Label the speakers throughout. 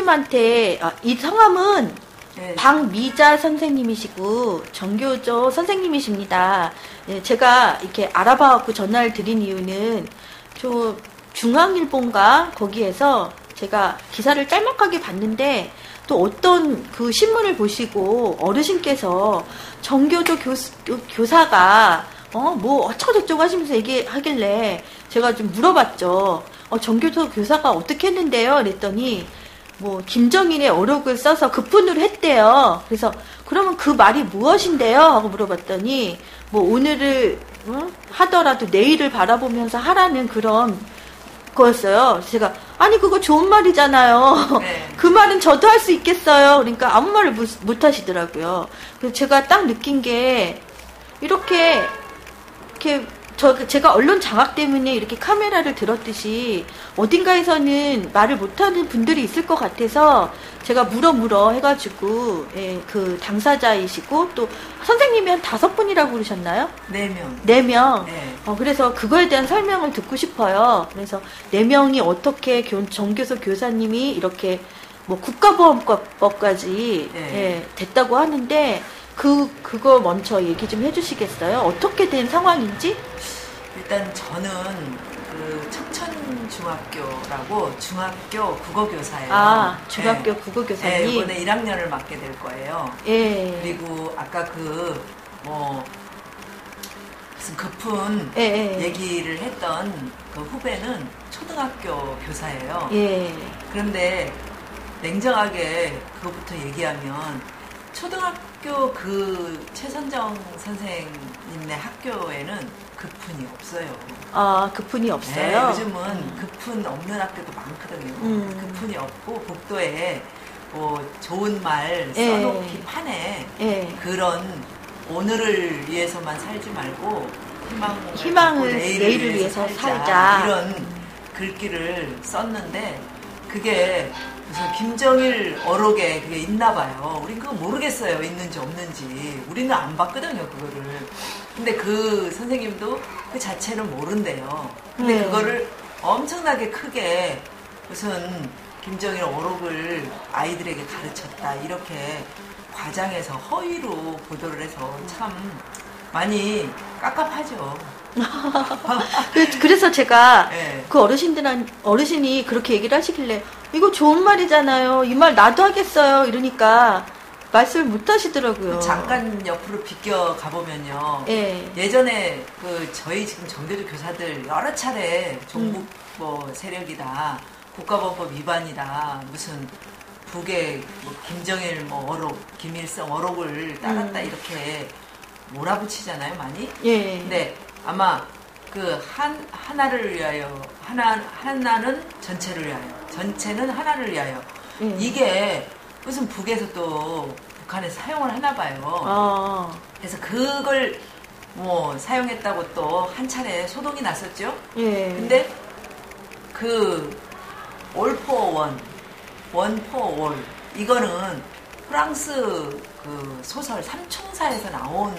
Speaker 1: 선생님한테, 이 성함은
Speaker 2: 네.
Speaker 1: 박미자 선생님이시고 정교조 선생님이십니다. 예, 제가 이렇게 알아봐갖고 전화를 드린 이유는 중앙일보인가 거기에서 제가 기사를 짤막하게 봤는데 또 어떤 그 신문을 보시고 어르신께서 정교조 교사가 뭐 어쩌고저쩌고 하시면서 얘기하길래 제가 좀 물어봤죠. 정교조 교사가 어떻게 했는데요? 그랬더니 뭐 김정일의 어록을 써서 급훈으로 했대요. 그래서 그러면 그 말이 무엇인데요? 하고 물어봤더니 뭐 오늘을 하더라도 내일을 바라보면서 하라는 그런 거였어요. 제가 아니 그거 좋은 말이잖아요.
Speaker 2: 네.
Speaker 1: 그 말은 저도 할 수 있겠어요. 그러니까 아무 말을 못 하시더라고요. 그래서 제가 딱 느낀 게 이렇게 제가 언론 장악 때문에 이렇게 카메라를 들었듯이 어딘가에서는 말을 못하는 분들이 있을 것 같아서 제가 물어 해가지고 그 당사자이시고 또 선생님이 한 5분이라고 그러셨나요?
Speaker 2: 4명.
Speaker 1: 4명.
Speaker 2: 네.
Speaker 1: 그래서 그거에 대한 설명을 듣고 싶어요. 그래서 4명이 어떻게 정교조 교사님이 이렇게 뭐 국가보안법까지 됐다고 하는데 그거 먼저 얘기 좀 해주시겠어요? 어떻게 된 상황인지?
Speaker 2: 일단 저는 그 척천중학교라고 중학교 국어교사예요.
Speaker 1: 중학교 국어교사님.
Speaker 2: 네, 이번에 1학년을 맡게 될 거예요.
Speaker 1: 예.
Speaker 2: 그리고 아까 무슨 급훈 얘기를 했던 그 후배는 초등학교 교사예요.
Speaker 1: 예.
Speaker 2: 그런데 냉정하게 그것부터 얘기하면 초등학교 그 최선정 선생님네 학교에는 급훈이 없어요.
Speaker 1: 급훈이 없어요?
Speaker 2: 네, 요즘은 급훈 없는 학교도 많거든요. 급훈이 없고 복도에 뭐 좋은 말 써놓기 판에 그런 오늘을 위해서만 살지 말고 희망을 내일을 위해서 살자 이런 글귀를 썼는데 그게 무슨 김정일 어록에 그게 있나 봐요. 우린 그거 모르겠어요. 있는지 없는지. 우리는 안 봤거든요, 그거를. 근데 그 선생님도 그 자체는 모른대요. 근데 그거를 엄청나게 크게 무슨 김정일 어록을 아이들에게 가르쳤다. 이렇게 과장해서 허위로 보도를 해서 참 많이 깝깝하죠.
Speaker 1: 그래서 제가 그 어르신이 그렇게 얘기를 하시길래 이거 좋은 말이잖아요. 이 말 나도 하겠어요. 이러니까 말씀을 못 하시더라고요.
Speaker 2: 잠깐 옆으로 비껴 가보면요. 예전에 저희 지금 정교조 교사들 여러 차례 종북 세력이다. 국가보안법 위반이다. 무슨 북의 김정일 어록, 김일성 어록을 따랐다 이렇게 몰아붙이잖아요, 많이. 근데 아마 하나를 위하여 하나는 전체를 위하여 전체는 하나를 위하여 이게 무슨 북에서 또 북한에 사용을 하나 봐요. 그래서 그걸 사용했다고 또 한 차례 소동이 났었죠. 근데 all for one for all 이거는 프랑스 그 소설 삼총사에서 나온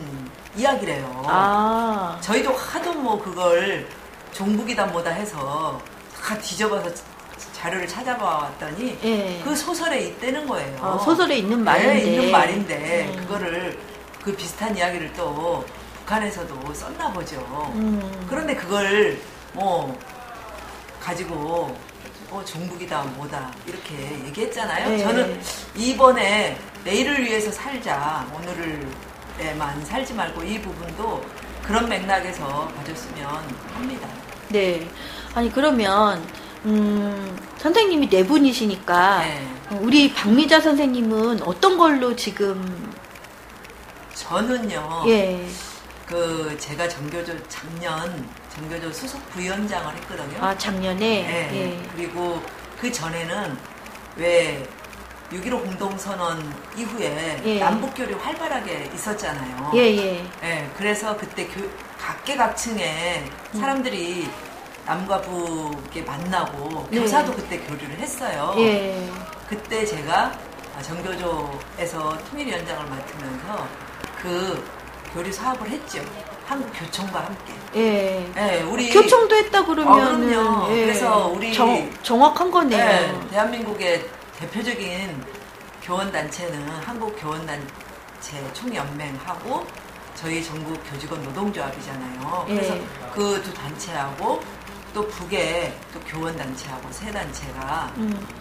Speaker 2: 이야기래요. 저희도 하도 그걸 종북이다 뭐다 해서 다 뒤져봐서 자료를 찾아봐 왔더니 그 소설에 있다는 거예요.
Speaker 1: 소설에 있는 말인데.
Speaker 2: 있는 말인데 그거를 그 비슷한 이야기를 또 북한에서도 썼나 보죠. 그런데 그걸 가지고 종북이다 뭐다 이렇게 얘기했잖아요. 저는 이번에 내일을 위해서 살자 오늘을만 살지 말고 이 부분도 그런 맥락에서 봐줬으면 합니다.
Speaker 1: 네. 아니 그러면 선생님이 4분이시니까 우리 박미자 선생님은 어떤 걸로 지금
Speaker 2: 저는요. 제가 작년 정교조 수석 부위원장을 했거든요.
Speaker 1: 작년에?
Speaker 2: 그리고 그 전에는 왜 6.15 공동선언 이후에 남북교류 활발하게 있었잖아요. 그래서 그때 각계각층의 사람들이 남과 북에 만나고 교사도 그때 교류를 했어요. 그때 제가 정교조에서 통일위원장을 맡으면서 그 교류 사업을 했죠. 한국교총과 함께. 우리
Speaker 1: 교총도 했다 그러면.
Speaker 2: 그럼요. 그래서 우리
Speaker 1: 정확한 거네요.
Speaker 2: 대한민국의 대표적인 교원단체는 한국교원단체 총연맹하고 저희 전국 교직원 노동조합이잖아요. 그래서 그 두 단체하고 또 북에 또 교원단체하고 세 단체가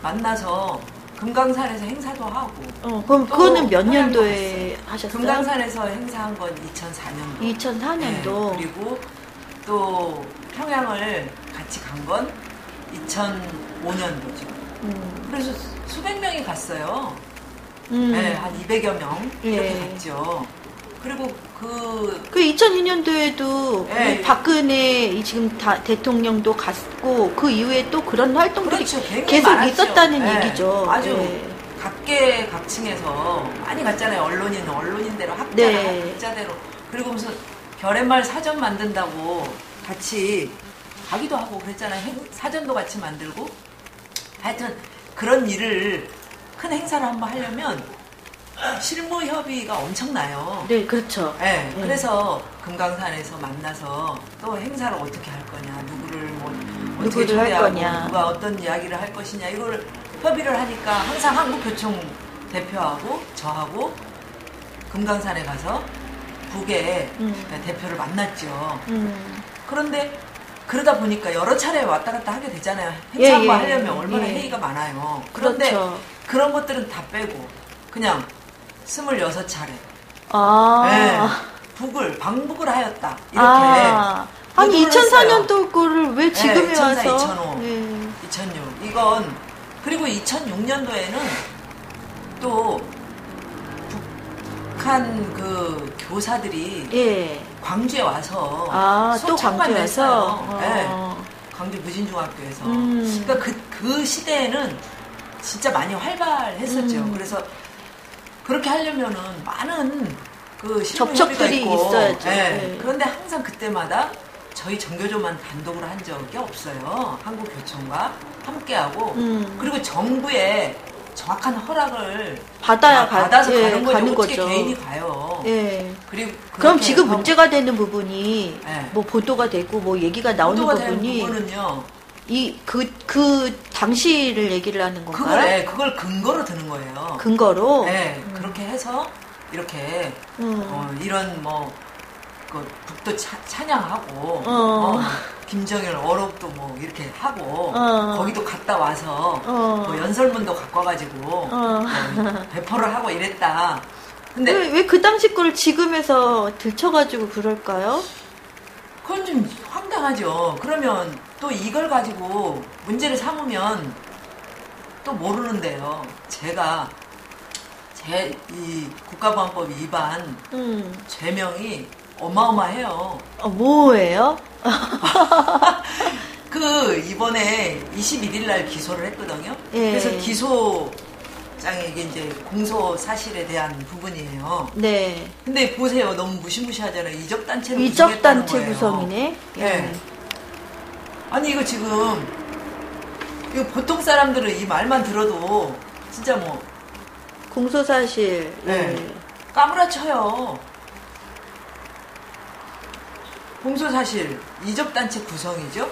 Speaker 2: 만나서 금강산에서 행사도 하고.
Speaker 1: 그럼 그거는 몇 년도에 하셨어요?
Speaker 2: 금강산에서 행사한 건 2004년도.
Speaker 1: 2004년도.
Speaker 2: 네, 그리고 또 평양을 같이 간 건 2005년도죠. 그래서 수백 명이 갔어요. 네, 한 200여 명 이렇게 갔죠. 그리고 그
Speaker 1: 2002년도에도 박근혜 지금 대통령도 갔고 그 이후에 또 그런 활동들이
Speaker 2: 그렇죠.
Speaker 1: 계속
Speaker 2: 많았죠.
Speaker 1: 있었다는 얘기죠.
Speaker 2: 아주 각계각층에서 많이 갔잖아요. 언론인대로 학자대로. 그리고 무슨 결의말 사전 만든다고 같이 가기도 하고 그랬잖아요. 사전도 같이 만들고. 하여튼 그런 일을 큰 행사를 한번 하려면 실무 협의가 엄청나요.
Speaker 1: 네, 그렇죠.
Speaker 2: 네, 그래서 금강산에서 만나서 또 행사를 어떻게 할 거냐, 누구를
Speaker 1: 할 거냐,
Speaker 2: 누가 어떤 이야기를 할 것이냐 이걸 협의를 하니까 항상 한국교총 대표하고 저하고 금강산에 가서 북의 대표를 만났죠. 그런데 그러다 보니까 여러 차례 왔다 갔다 하게 되잖아요. 행사 한번 하려면 얼마나 회의가 많아요. 그런데
Speaker 1: 그렇죠.
Speaker 2: 그런 것들은 다 빼고 그냥 26차례 북을 방북을 하였다. 이렇게
Speaker 1: 아니 2004년도 거를 왜 지금에
Speaker 2: 2004,
Speaker 1: 와서
Speaker 2: 2005, 2006 이건 그리고 2006년도에는 또 북한 그 교사들이 광주에 와서
Speaker 1: 또 광주에 와서
Speaker 2: 광주 무진중학교에서 그러니까 그 시대에는 진짜 많이 활발했었죠. 그래서 그렇게 하려면은 많은 그
Speaker 1: 접촉들이 있어야죠.
Speaker 2: 그런데 항상 그때마다 저희 전교조만 단독으로 한 적이 없어요. 한국교총과 함께하고 그리고 정부의 정확한 허락을 받아서 가는 거죠. 어떻게 개인이 가요. 그리고
Speaker 1: 그럼 지금 문제가 되는 부분이 뭐 보도가 되고 뭐 얘기가 나오는 부분이 그 당시를 얘기를 하는 건가요?
Speaker 2: 그걸 근거로 드는 거예요.
Speaker 1: 근거로?
Speaker 2: 그렇게 해서 이렇게 이런 그 북도 찬양하고 김정일 어록도 뭐 이렇게 하고 거기도 갔다 와서 뭐 연설문도 갖고 와가지고 배포를 하고 이랬다. 근데
Speaker 1: 왜 그 당시 거를 지금에서 들춰가지고 그럴까요?
Speaker 2: 그건 좀 황당하죠. 그러면 또 이걸 가지고 문제를 삼으면 또 모르는데요. 제가 이 국가보안법 위반 죄명이 어마어마해요.
Speaker 1: 뭐예요?
Speaker 2: 이번에 21일 날 기소를 했거든요. 그래서 기소장에 이게 이제 공소 사실에 대한 부분이에요. 네. 근데 보세요. 너무 무시무시하잖아요.
Speaker 1: 이적단체 구성이네.
Speaker 2: 아니 이거 지금 이거 보통 사람들은 이 말만 들어도 진짜 뭐
Speaker 1: 공소사실
Speaker 2: 까무라쳐요. 공소사실 이적단체 구성이죠.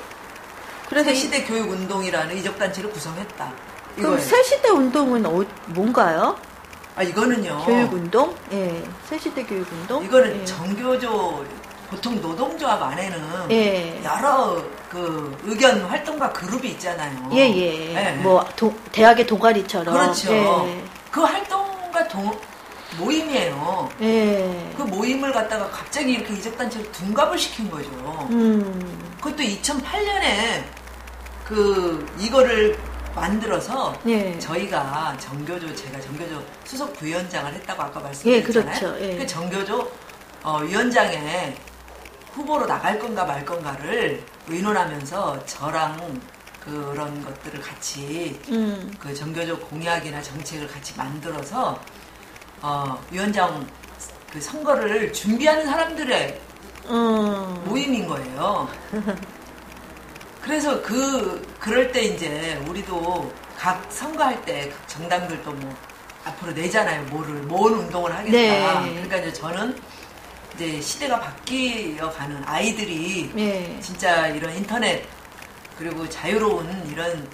Speaker 2: 그래서 새시대 교육운동이라는 이적단체를 구성했다.
Speaker 1: 그럼 새시대 운동은 뭔가요?
Speaker 2: 이거는요.
Speaker 1: 교육운동? 새시대 교육운동?
Speaker 2: 이거는 정교조 보통 노동조합 안에는 여러 그 의견 활동가 그룹이 있잖아요.
Speaker 1: 뭐 대학의 동아리처럼.
Speaker 2: 그렇죠. 그 활동가 모임이에요. 그 모임을 갖다가 갑자기 이렇게 이적단체로 둔갑을 시킨 거죠. 그것도 2008년에 이거를 만들어서 저희가 제가 정교조 수석 부위원장을 했다고 아까 말씀드렸잖아요.
Speaker 1: 그렇죠.
Speaker 2: 그 정교조 위원장에 후보로 나갈 건가 말 건가를 의논하면서 저랑 그런 것들을 같이 그 정교조 공약이나 정책을 같이 만들어서 위원장 그 선거를 준비하는 사람들의 모임인 거예요. 그래서 그럴 때 이제 우리도 각 선거할 때 각 정당들도 뭐 앞으로 내잖아요. 뭔 운동을 하겠다. 그러니까 이제 저는 이제 시대가 바뀌어가는 아이들이 진짜 이런 인터넷 그리고 자유로운 이런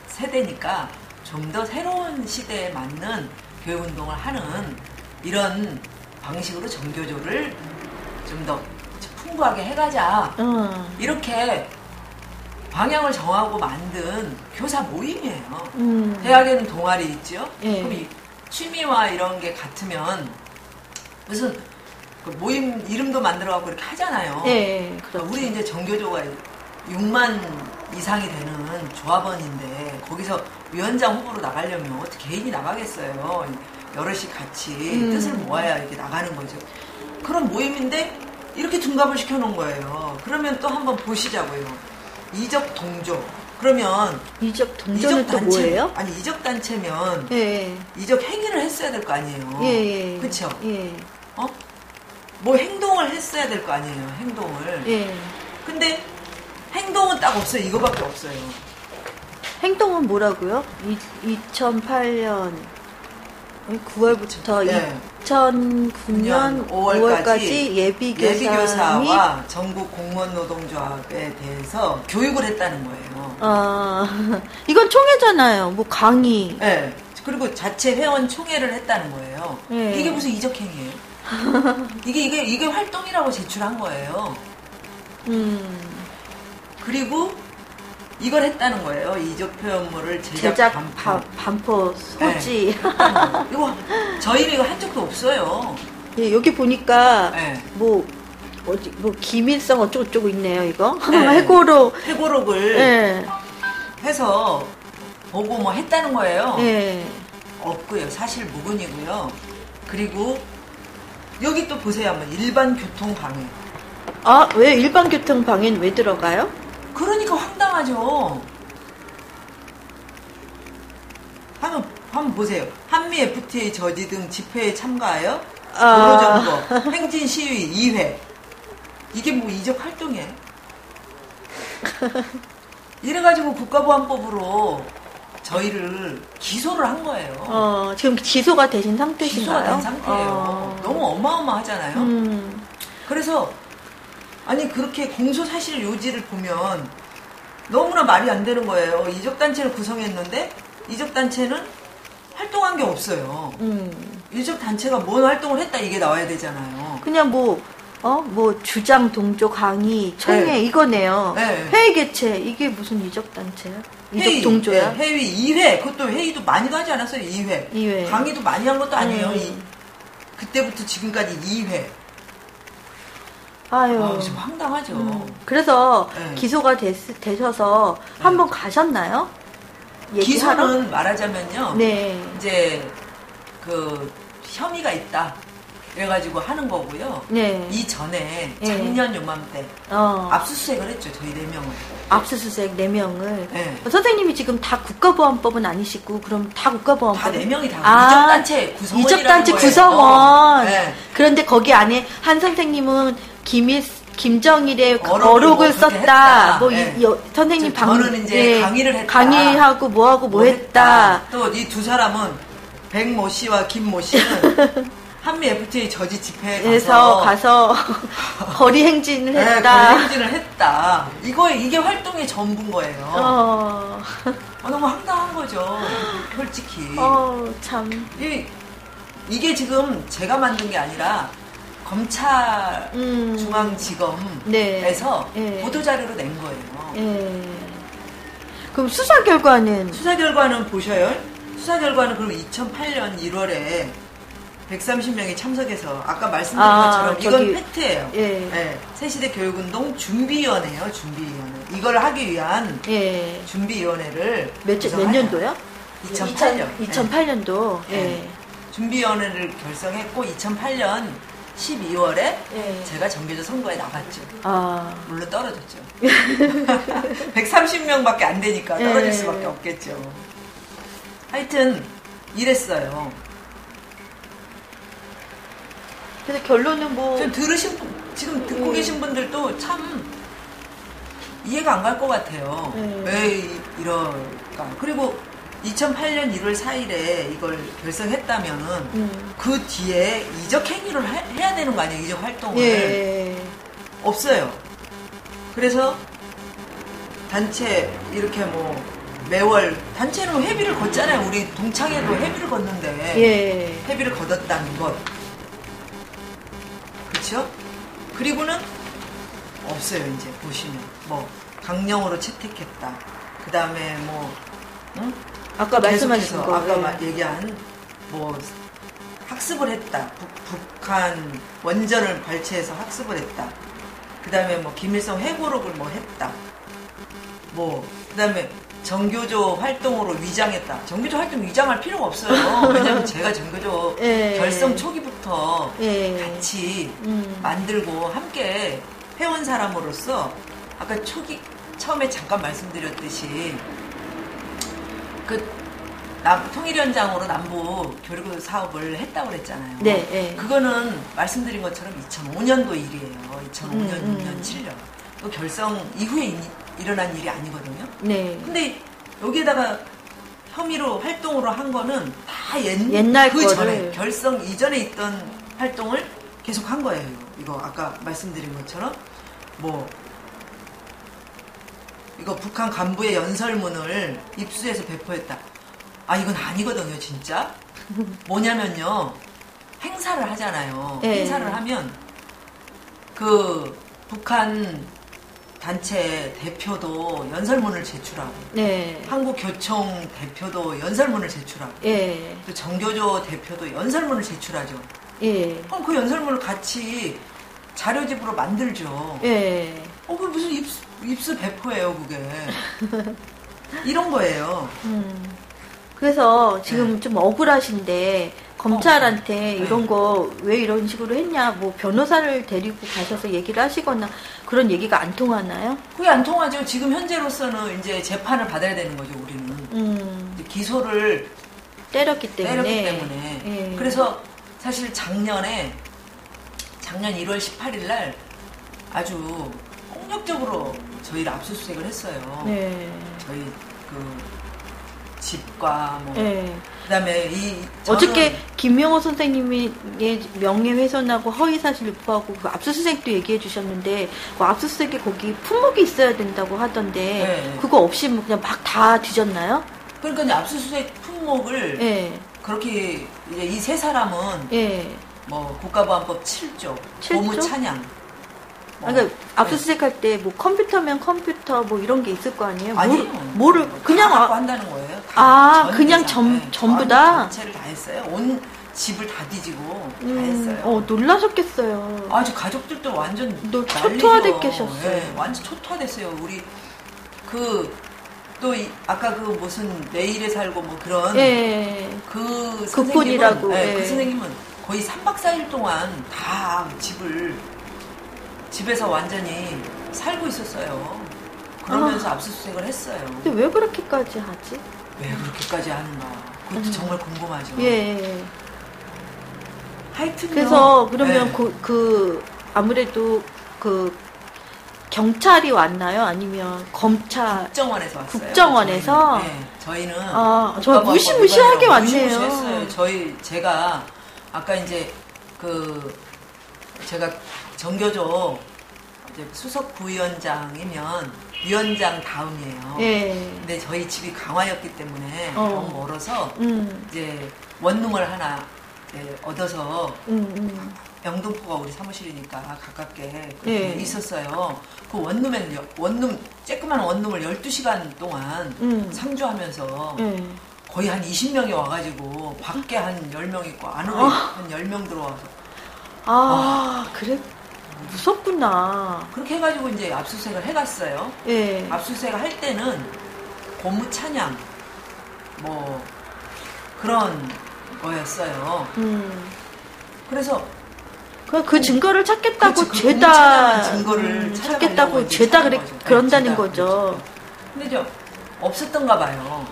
Speaker 2: 세대니까 좀 더 새로운 시대에 맞는 교육운동을 하는 이런 방식으로 정교조를 좀 더 풍부하게 해가자. 이렇게 방향을 정하고 만든 교사 모임이에요. 대학에는 동아리 있죠.
Speaker 1: 예.
Speaker 2: 그럼 취미와 이런 게 같으면 무슨 그 모임 이름도 만들어갖고 이렇게 하잖아요.
Speaker 1: 예, 그렇죠.
Speaker 2: 우리 이제 정교조가 6만 이상이 되는 조합원인데 거기서 위원장 후보로 나가려면 어떻게 개인이 나가겠어요. 여럿이 같이 뜻을 모아야 이렇게 나가는 거죠. 그런 모임인데 이렇게 둔갑을 시켜놓은 거예요. 그러면 또 한번 보시자고요. 이적 동조. 그러면
Speaker 1: 이적 동조는 또 뭐예요?
Speaker 2: 아니 이적 단체면
Speaker 1: 예.
Speaker 2: 이적 행위를 했어야 될 거 아니에요.
Speaker 1: 예.
Speaker 2: 그렇죠.
Speaker 1: 예.
Speaker 2: 뭐 행동을 했어야 될 거 아니에요. 행동을.
Speaker 1: 예.
Speaker 2: 근데 행동은 딱 없어요. 이거밖에 없어요.
Speaker 1: 행동은 뭐라고요? 2008년 9월부터
Speaker 2: 네.
Speaker 1: 2009년 5월까지
Speaker 2: 예비교사와 전국 공무원 노동조합에 대해서 교육을 했다는 거예요.
Speaker 1: 이건 총회잖아요. 뭐 강의.
Speaker 2: 네. 그리고 자체 회원 총회를 했다는 거예요.
Speaker 1: 네.
Speaker 2: 이게 무슨 이적행위예요? 이게 활동이라고 제출한 거예요. 그리고 이걸 했다는 거예요. 이적 표현물을 제작
Speaker 1: 반포 소지.
Speaker 2: 네. 이거 저희는 이거 한 적도 없어요.
Speaker 1: 예, 여기 보니까
Speaker 2: 네.
Speaker 1: 뭐 기밀성 어쩌고 있네요. 이거
Speaker 2: 네.
Speaker 1: 회고록을
Speaker 2: 네. 해서 보고 뭐 했다는 거예요.
Speaker 1: 네.
Speaker 2: 없고요. 사실 무근이고요. 그리고 여기 또 보세요. 한번 일반 교통 방해.
Speaker 1: 왜 일반 교통 방해는 왜 들어가요?
Speaker 2: 그러니까 황당하죠. 한번 보세요. 한미 FTA 저지 등 집회에 참가하여 도로점거, 행진 시위 2회. 이게 뭐 이적 활동이에요? 이래가지고 국가보안법으로 저희를 기소를 한 거예요.
Speaker 1: 지금 기소가 되신 상태신가요?
Speaker 2: 기소가 된 상태예요. 너무 어마어마하잖아요. 그래서 아니 그렇게 공소사실 요지를 보면 너무나 말이 안 되는 거예요. 이적단체를 구성했는데 이적단체는 활동한 게 없어요. 이적단체가 뭔 활동을 했다 이게 나와야 되잖아요.
Speaker 1: 그냥 뭐 주장 동조 강의 총회
Speaker 2: 네.
Speaker 1: 이거네요.
Speaker 2: 네.
Speaker 1: 회의 개최 이게 무슨 이적단체야? 이적 동조야?
Speaker 2: 네, 회의 2회 그것도 회의도 많이도 하지 않았어요. 2회. 강의도 많이 한 것도 아니에요. 그때부터 지금까지 2회.
Speaker 1: 아유,
Speaker 2: 좀 황당하죠.
Speaker 1: 그래서
Speaker 2: 네.
Speaker 1: 기소가 되셔서 한번 가셨나요? 얘기하러?
Speaker 2: 기소는 말하자면요.
Speaker 1: 네.
Speaker 2: 이제 그 혐의가 있다. 그래가지고 하는 거고요.
Speaker 1: 네.
Speaker 2: 이전에 작년 요맘때 압수수색을 했죠. 저희 4명을.
Speaker 1: 압수수색 4명을.
Speaker 2: 네.
Speaker 1: 선생님이 지금 다 국가보안법은 아니시고 그럼 다 국가보안법.
Speaker 2: 다 4명이 다 이적단체 구성원이라는
Speaker 1: 이적단체
Speaker 2: 거예요.
Speaker 1: 구성원.
Speaker 2: 네.
Speaker 1: 그런데 거기 안에 한 선생님은 김정일의 어록을 썼다.
Speaker 2: 네.
Speaker 1: 선생님
Speaker 2: 저는 이제 강의를 했다.
Speaker 1: 강의하고 뭐 했다.
Speaker 2: 또 이 두 사람은 백모 씨와 김모 씨는 한미 FTA 저지 집회에
Speaker 1: 가서 거리 행진을 했다.
Speaker 2: 거리 행진을 했다. 이게 활동의 전부인 거예요. 너무 황당한 거죠. 솔직히.
Speaker 1: 참.
Speaker 2: 이게 지금 제가 만든 게 아니라 검찰 중앙지검에서 보도자료로 낸 거예요.
Speaker 1: 그럼 수사 결과는
Speaker 2: 보셔요. 수사 결과는 그럼 2008년 1월에 130명이 참석해서 아까 말씀드린 것처럼 이건 팩트예요. 새시대 교육운동 준비위원회예요. 준비위원회. 이걸 하기 위한 준비위원회를
Speaker 1: 몇 년도요?
Speaker 2: 2008년.
Speaker 1: 2008년도.
Speaker 2: 준비위원회를 결성했고 2008년 12월에 제가 정교조 선거에 나갔죠. 물론 떨어졌죠. 130명밖에 안 되니까 떨어질 수밖에 없겠죠. 하여튼 이랬어요.
Speaker 1: 그래서 결론은
Speaker 2: 지금 듣고 계신 분들도 참 이해가 안 갈 것 같아요. 왜 이럴까. 그리고 2008년 1월 4일에 이걸 결성했다면은 그 뒤에 이적 행위를 해야 되는 거 아니에요? 이적 활동을. 없어요. 그래서 단체 이렇게 매월 단체로 회비를 걷잖아요. 우리 동창회도 회비를 걷는데
Speaker 1: 예.
Speaker 2: 회비를 걷었다는 것. 그렇죠? 그리고는 없어요. 이제 보시면 뭐 강령으로 채택했다. 그 다음에 뭐 응?
Speaker 1: 아까 말씀하신 거
Speaker 2: 아까 얘기한 뭐 학습을 했다. 북한 원전을 발췌해서 학습을 했다. 그 다음에 뭐 김일성 회고록을 뭐 했다. 뭐 그 다음에 정교조 활동으로 위장했다. 정교조 활동 위장할 필요가 없어요. 왜냐면 제가 정교조 결성 초기부터 같이 만들고 함께 해온 사람으로서 아까 처음에 잠깐 말씀드렸듯이 통일위원장으로 남부 교류구 사업을 했다고 그랬잖아요.
Speaker 1: 네.
Speaker 2: 그거는 말씀드린 것처럼 2005년도 일이에요. 2005년, 6년, 7년. 그 결성 이후에 일어난 일이 아니거든요.
Speaker 1: 네.
Speaker 2: 근데 여기에다가 혐의로 활동으로 한 거는 다
Speaker 1: 옛날
Speaker 2: 그
Speaker 1: 거를.
Speaker 2: 전에 결성 이전에 있던 활동을 계속 한 거예요. 이거 아까 말씀드린 것처럼 뭐 이거 북한 간부의 연설문을 입수해서 배포했다. 아 이건 아니거든요, 진짜. 뭐냐면요, 행사를 하잖아요. 행사를 하면 그 북한 단체 대표도 연설문을 제출하고, 한국교총 대표도 연설문을 제출하고, 또 정교조 대표도 연설문을 제출하죠. 그럼 그 연설문을 같이 자료집으로 만들죠. 그 무슨 입수 배포예요, 그게. 이런 거예요.
Speaker 1: 그래서 지금 좀 억울하신데 검찰한테 이런 거 왜 이런 식으로 했냐, 뭐 변호사를 데리고 가셔서 얘기를 하시거나 그런 얘기가 안 통하나요?
Speaker 2: 그게 안 통하죠. 지금 현재로서는 이제 재판을 받아야 되는 거죠, 우리는. 기소를
Speaker 1: 때렸기 때문에.
Speaker 2: 예. 그래서 사실 작년 1월 18일 날 아주 폭력적으로 저희를 압수수색을 했어요. 저희 집과 뭐 그다음에
Speaker 1: 어저께 김명호 선생님이 명예훼손하고 허위사실 유포하고 그 압수수색도 얘기해 주셨는데 그 압수수색에 거기 품목이 있어야 된다고 하던데 그거 없이 뭐 그냥 막 다 뒤졌나요?
Speaker 2: 그러니까 이제 압수수색 품목을 그렇게 이제 이 세 사람은 뭐 국가보안법 7조, 고무 찬양.
Speaker 1: 그러니까 압수수색할 때 뭐 컴퓨터면 컴퓨터 뭐 이런 게 있을 거 아니에요?
Speaker 2: 아니요.
Speaker 1: 뭐를 그냥
Speaker 2: 갖고 한다는 거예요.
Speaker 1: 그냥 전부 다
Speaker 2: 전체를 다 했어요. 온 집을 다 뒤지고 다 했어요.
Speaker 1: 놀라셨겠어요.
Speaker 2: 아주 가족들도 완전
Speaker 1: 초토화됐겠어요.
Speaker 2: 완전 초토화됐어요. 우리 또 아까 그 무슨 내일에 살고 뭐 그런 그 선생님은 그 선생님은 거의 3박 4일 동안 다 집에서 완전히 살고 있었어요. 그러면서 압수수색을 했어요.
Speaker 1: 근데 왜 그렇게까지 하지?
Speaker 2: 왜 그렇게까지 하는가? 그것도 정말 궁금하죠. 하여튼
Speaker 1: 그래서 그러면 아무래도 경찰이 왔나요? 아니면 검찰?
Speaker 2: 국정원에서 왔어요.
Speaker 1: 국정원에서?
Speaker 2: 저희는
Speaker 1: 저 무시무시하게 왔네요.
Speaker 2: 무시무시했어요. 제가 아까 이제 제가 정교조 이제 수석 부위원장이면 위원장 다음이에요. 근데 저희 집이 강화였기 때문에 너무 멀어서 이제 원룸을 하나 얻어서 영등포가 우리 사무실이니까 가깝게 있었어요. 그 원룸에는 쬐끄만 원룸을 12시간 동안 상주하면서 거의 한 20명이 와가지고 밖에 한 10명 있고 안으로 한 10명 들어와서
Speaker 1: 그래? 무섭구나.
Speaker 2: 그렇게 해가지고 이제 압수수색을 해갔어요. 압수수색을 할 때는 고무 찬양 뭐 그런 거였어요. 그래서
Speaker 1: 그 증거를 찾겠다고
Speaker 2: 그렇지, 죄다 증거를
Speaker 1: 찾겠다고 죄다 그런다는 거죠.
Speaker 2: 근데 이제 없었던가 봐요.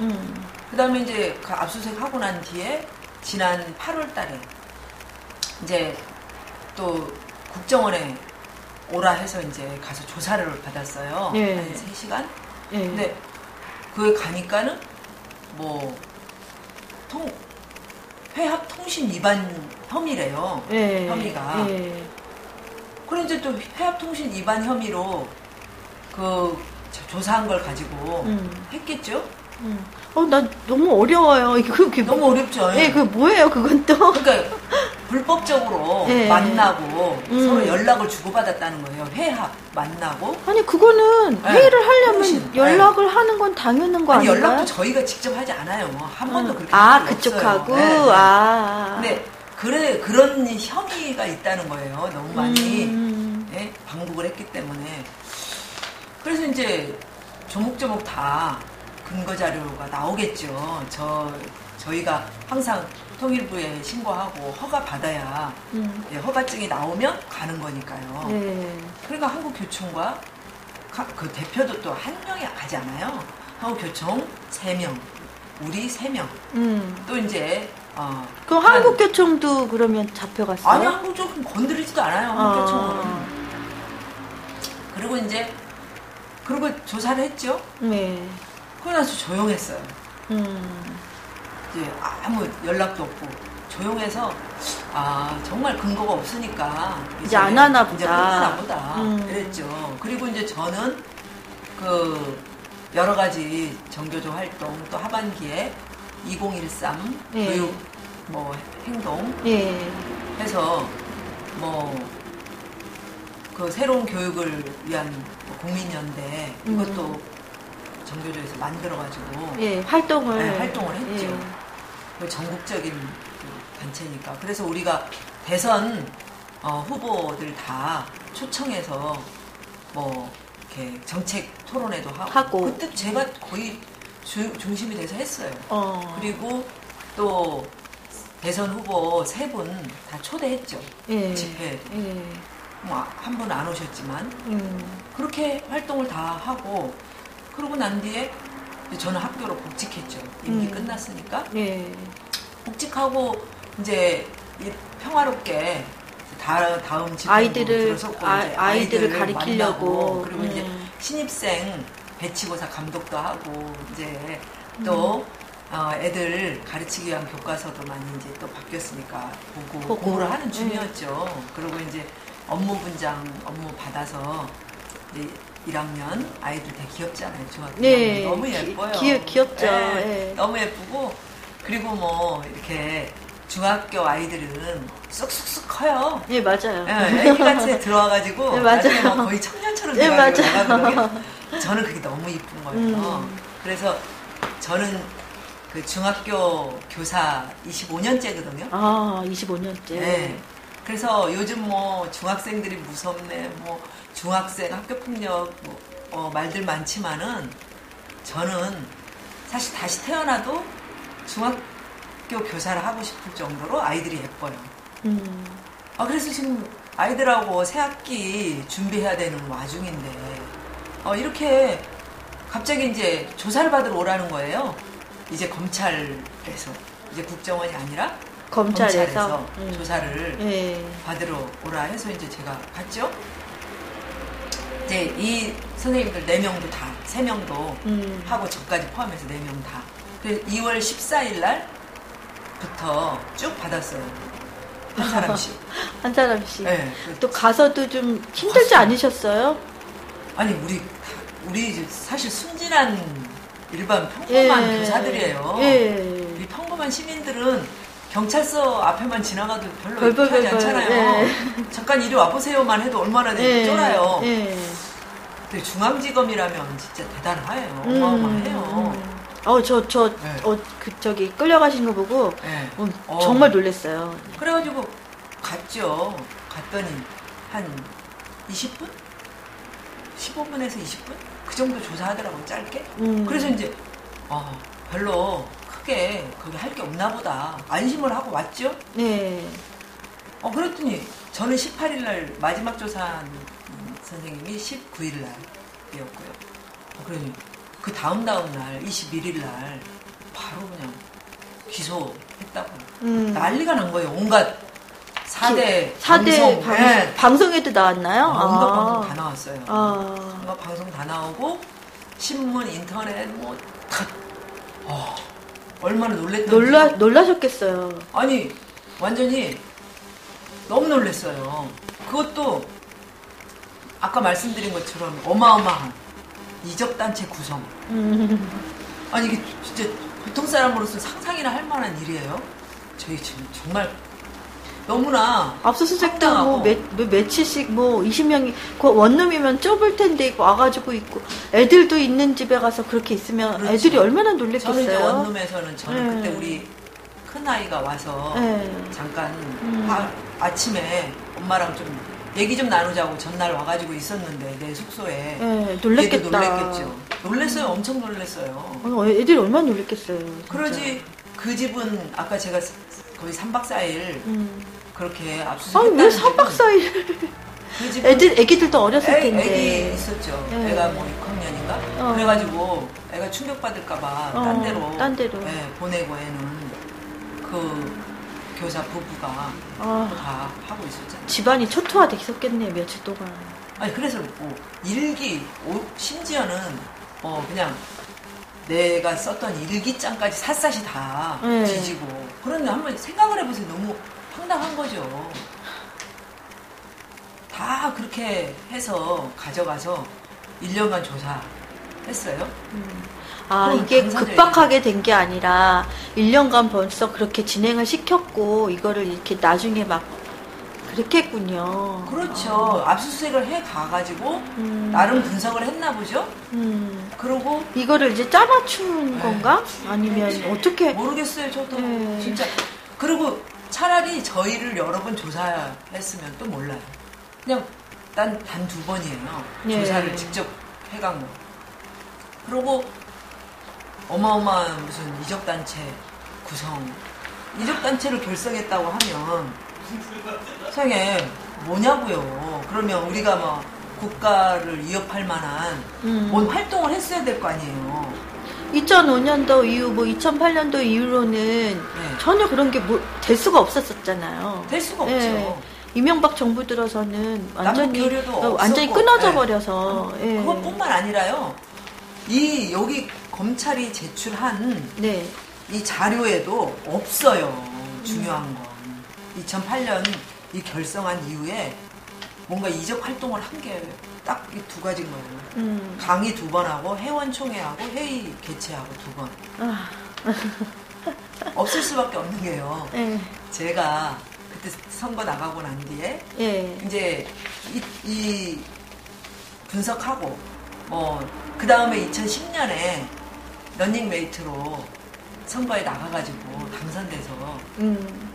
Speaker 2: 그다음에 이제 그 압수수색 하고 난 뒤에 지난 8월달에 이제 또 국정원에 오라 해서 이제 가서 조사를 받았어요. 한 3시간. 근데 그에 가니까는 뭐 회합통신 위반 혐의래요. 혐의가. 그럼 이제 또 회합통신 위반 혐의로 조사한 걸 가지고 했겠죠.
Speaker 1: 나 너무 어려워요. 그게
Speaker 2: 너무 어렵죠.
Speaker 1: 예, 그 뭐예요, 그건 또?
Speaker 2: 그러니까 불법적으로
Speaker 1: 예.
Speaker 2: 만나고 서로 연락을 주고받았다는 거예요. 회합 만나고.
Speaker 1: 아니 그거는
Speaker 2: 네.
Speaker 1: 회의를 하려면
Speaker 2: 훨씬,
Speaker 1: 연락을 하는 건 당연한 거 아닌가요?
Speaker 2: 연락도 저희가 직접 하지 않아요. 한 번도 그렇게
Speaker 1: 그쪽하고.
Speaker 2: 없어요. 네.
Speaker 1: 근데
Speaker 2: 그런 혐의가 있다는 거예요. 너무 많이 예? 방북을 했기 때문에. 그래서 이제 조목조목 다 근거 자료가 나오겠죠. 저희가 항상 통일부에 신고하고 허가 받아야 허가증이 나오면 가는 거니까요.
Speaker 1: 네.
Speaker 2: 그러니까 한국교총과 그 대표도 또 한 명이 가지 않아요. 한국교총 3명, 우리 3명. 또 이제
Speaker 1: 그럼 한국교총도 그러면 잡혀갔어요?
Speaker 2: 아니 한국교총 건드리지도 않아요. 한국교총은. 그리고 이제 조사를 했죠.
Speaker 1: 네.
Speaker 2: 그러고 나서 조용했어요. 이제 아무 연락도 없고 조용해서 정말 근거가 없으니까
Speaker 1: 이제 안 하나 보다.
Speaker 2: 이제 끝나나 보다. 그랬죠. 그리고 이제 저는 여러 가지 정교조 활동 또 하반기에 2013 교육 행동 해서 그 새로운 교육을 위한 국민연대 이것도 정교조에서 만들어가지고
Speaker 1: 활동을
Speaker 2: 했죠. 전국적인 단체니까. 그래서 우리가 대선 후보들 다 초청해서 이렇게 정책 토론회도 하고 그때 제가 거의 중심이 돼서 했어요. 그리고 또 대선 후보 3분 다 초대했죠. 집회에도. 한 분 안 오셨지만 그렇게 활동을 다 하고 그러고 난 뒤에 저는 학교로 복직했죠. 임기 끝났으니까. 복직하고 이제 평화롭게 다음 집회로 들어섰고
Speaker 1: 아이들을 가리키려고
Speaker 2: 그리고 이제 신입생 배치고사 감독도 하고 이제 또 애들 가르치기 위한 교과서도 많이 이제 또 바뀌었으니까 보고 공부를 하는 중이었죠. 그리고 이제 업무 받아서 이제 1학년 아이들 되게 귀엽잖아요. 중학교 너무 예뻐요.
Speaker 1: 귀엽죠.
Speaker 2: 너무 예쁘고 그리고 이렇게 중학교 아이들은 쑥쑥쑥 커요.
Speaker 1: 네, 맞아요.
Speaker 2: 애기같이 들어와가지고
Speaker 1: 맞아요.
Speaker 2: 거의 청년처럼 돼가지고
Speaker 1: 맞아요.
Speaker 2: 저는 그게 너무 이쁜 거예요. 그래서 저는 그 중학교 교사 25년째거든요.
Speaker 1: 25년째.
Speaker 2: 네. 그래서 요즘 중학생들이 무섭네, 중학생 학교폭력 말들 많지만은 저는 사실 다시 태어나도 중학교 교사를 하고 싶을 정도로 아이들이 예뻐요. 그래서 지금 아이들하고 새 학기 준비해야 되는 와중인데 이렇게 갑자기 이제 조사를 받으러 오라는 거예요. 이제 검찰에서 이제 국정원이 아니라 검찰에서 조사를 받으러 오라 해서 이제 제가 갔죠. 이제 이 선생님들 4명도 다, 3명도 하고 저까지 포함해서 4명 다. 그래서 2월 14일 날부터 쭉 받았어요. 한 사람씩.
Speaker 1: 한 사람씩.
Speaker 2: 네.
Speaker 1: 또 가서도 좀 힘들지 않으셨어요?
Speaker 2: 아니 우리 사실 순진한 일반 평범한 교사들이에요. 우리 평범한 시민들은 경찰서 앞에만 지나가도 별로 이쁘지 않잖아요. 잠깐 이리 와보세요만 해도 얼마나 쫄아요. 근데 중앙지검이라면 진짜 대단해요. 어마어마해요.
Speaker 1: 저기 끌려가신 거 보고 정말 놀랐어요.
Speaker 2: 그래가지고 갔죠. 갔더니 한 20분? 15분에서 20분? 그 정도 조사하더라고요, 짧게. 그래서 이제 별로 크게 거기 할 게 없나 보다. 안심을 하고 왔죠?
Speaker 1: 네.
Speaker 2: 그랬더니 저는 18일 날 마지막 조사한 선생님이 19일 날이었고요. 그러니 그 다음 날 21일 날 바로 그냥 기소했다고. 난리가 난 거예요. 온갖 4대
Speaker 1: 방송에도 나왔나요?
Speaker 2: 온갖 방송 다 나왔어요. 온갖 방송 다 나오고 신문, 인터넷 다 얼마나 놀랬던지.
Speaker 1: 놀라셨겠어요.
Speaker 2: 아니 완전히 너무 놀랐어요. 그것도 아까 말씀드린 것처럼 어마어마한 이적단체 구성. 아니 이게 진짜 보통 사람으로서 상상이나 할 만한 일이에요. 저희 지금 정말 너무나
Speaker 1: 압수수색도 뭐 며칠씩 뭐 20명이 그 원룸이면 좁을 텐데 와가지고 있고 애들도 있는 집에 가서 그렇게 있으면 그렇죠. 애들이 얼마나 놀랬겠어요.
Speaker 2: 저는 이제 원룸에서는 저는 그때 우리 큰 아이가 와서 잠깐 아침에 엄마랑 좀 얘기 좀 나누자고 전날 와가지고 있었는데 내 숙소에
Speaker 1: 놀랬겠다.
Speaker 2: 놀랬겠죠. 놀랬어요. 엄청 놀랬어요.
Speaker 1: 애들이 얼마나 놀랬겠어요. 진짜.
Speaker 2: 그러지 그 집은 아까 제가 거의 3박 4일 그렇게
Speaker 1: 압수수색했다는 왜 3박 4일? 그 집은 애기들도 어렸을 텐데.
Speaker 2: 애기 있었죠. 애가 뭐 6학년인가? 그래가지고 애가 충격받을까봐 딴 데로 보내고 애는 그 교사 부부가 다 하고 있었잖아요.
Speaker 1: 집안이 초토화돼 있었겠네 며칠 동안.
Speaker 2: 아니 그래서 뭐 일기 심지어는 그냥 내가 썼던 일기장까지 샅샅이 다 뒤지고 그런데 한번 생각을 해보세요. 너무 황당한 거죠. 다 그렇게 해서 가져가서 1년간 조사했어요.
Speaker 1: 이게 급박하게 된 게 아니라 1년간 벌써 그렇게 진행을 시켰고 이거를 이렇게 나중에 막 그렇게 했군요.
Speaker 2: 그렇죠. 압수수색을 해 가가지고 나름 분석을 했나 보죠. 그러고
Speaker 1: 이거를 이제 짜맞춘 건가? 아니면 어떻게?
Speaker 2: 모르겠어요. 저도 진짜. 그리고 차라리 저희를 여러 번 조사했으면 또 몰라요. 그냥 단 2번이에요. 조사를 직접 해간 거. 그리고 어마어마한 무슨 이적단체 구성. 이적단체를 결성했다고 하면 세상에 뭐냐고요. 그러면 우리가 막 국가를 위협할 만한 뭔 활동을 했어야 될 거 아니에요.
Speaker 1: 2005년도 이후 뭐 2008년도 이후로는 전혀 그런 게 될 수가 없었잖아요.
Speaker 2: 될 수가 없죠.
Speaker 1: 이명박 정부 들어서는 완전히 끊어져 버려서.
Speaker 2: 그것뿐만 아니라요. 여기 검찰이 제출한 이 자료에도 없어요. 중요한 건 2008년 이 결성한 이후에 뭔가 이적 활동을 한 게 딱 이 2가지인 거예요. 강의 2번 하고 회원총회하고 회의 개최하고 2번. 없을 수밖에 없는 게요. 제가 그때 선거 나가고 난 뒤에 이제 이 분석하고 그 다음에 2010년에 런닝메이트로 선거에 나가가지고 당선돼서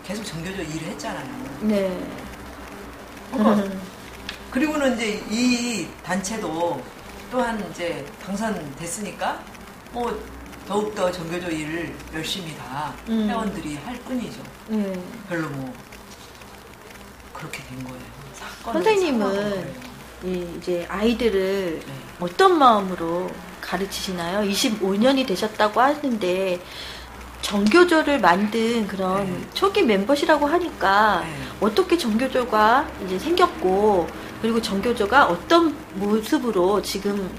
Speaker 2: 계속 정교조 일을 했잖아요. 그리고는 이제 이 단체도 또한 이제 당선됐으니까 더욱더 정교조 일을 열심히 다 회원들이 할 뿐이죠. 별로 그렇게 된 거예요.
Speaker 1: 선생님은 이제 아이들을 어떤 마음으로 가르치시나요? 25년이 되셨다고 하는데 정교조를 만든 그런 초기 멤버시라고 하니까 어떻게 정교조가 이제 생겼고 그리고 정교조가 어떤 모습으로 지금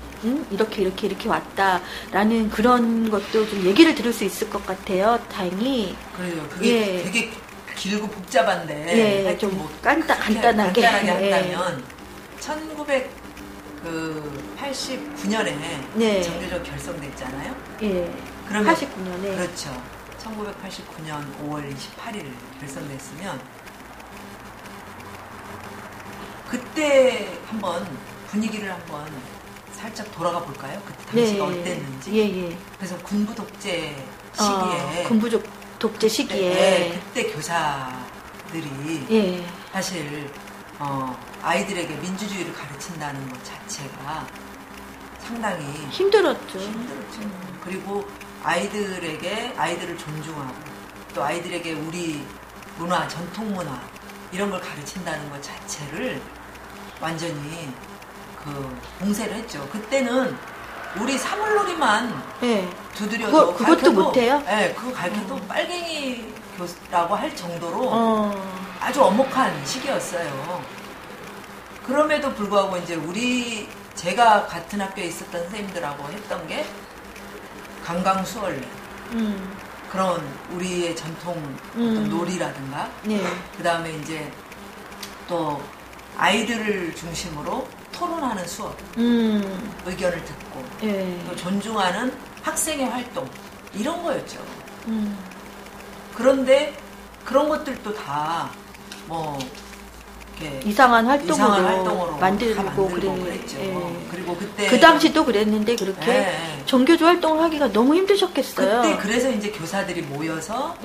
Speaker 1: 이렇게 왔다라는 그런 것도 좀 얘기를 들을 수 있을 것 같아요. 다행히.
Speaker 2: 그래요. 그게 되게 길고 복잡한데
Speaker 1: 좀 간단하게
Speaker 2: 한다면 1989년에 정교조 결성됐잖아요. 그러면
Speaker 1: 89년에
Speaker 2: 그렇죠. 1989년 5월 28일 결성됐으면 그때 한번 분위기를 한번 살짝 돌아가 볼까요? 그때 당시가 어땠는지. 그래서 군부 독재 시기에
Speaker 1: 군부 독재 시기에
Speaker 2: 그때 교사들이 사실 아이들에게 민주주의를 가르친다는 것 자체가 상당히
Speaker 1: 힘들었죠.
Speaker 2: 그리고 아이들을 존중하고 또 아이들에게 우리 문화, 전통 문화 이런 걸 가르친다는 것 자체를 완전히 봉쇄를 했죠. 그때는 우리 사물놀이만 두드려도
Speaker 1: 그것도 못해요?
Speaker 2: 그거 가르쳐도 빨갱이라고 할 정도로 아주 엄혹한 시기였어요. 그럼에도 불구하고 이제 제가 같은 학교에 있었던 선생님들하고 했던 게 강강수월래 그런 우리의 전통 어떤 놀이라든가 그 다음에 이제 또 아이들을 중심으로 토론하는 수업 의견을 듣고 또 존중하는 학생의 활동 이런 거였죠. 그런데 그런 것들도 다 뭐
Speaker 1: 이상한 활동으로 만들고
Speaker 2: 그랬죠. 예. 그리고 그때
Speaker 1: 그 당시도 그랬는데 그렇게 정교조 활동을 하기가 너무 힘드셨겠어요.
Speaker 2: 그때 그래서 이제 교사들이 모여서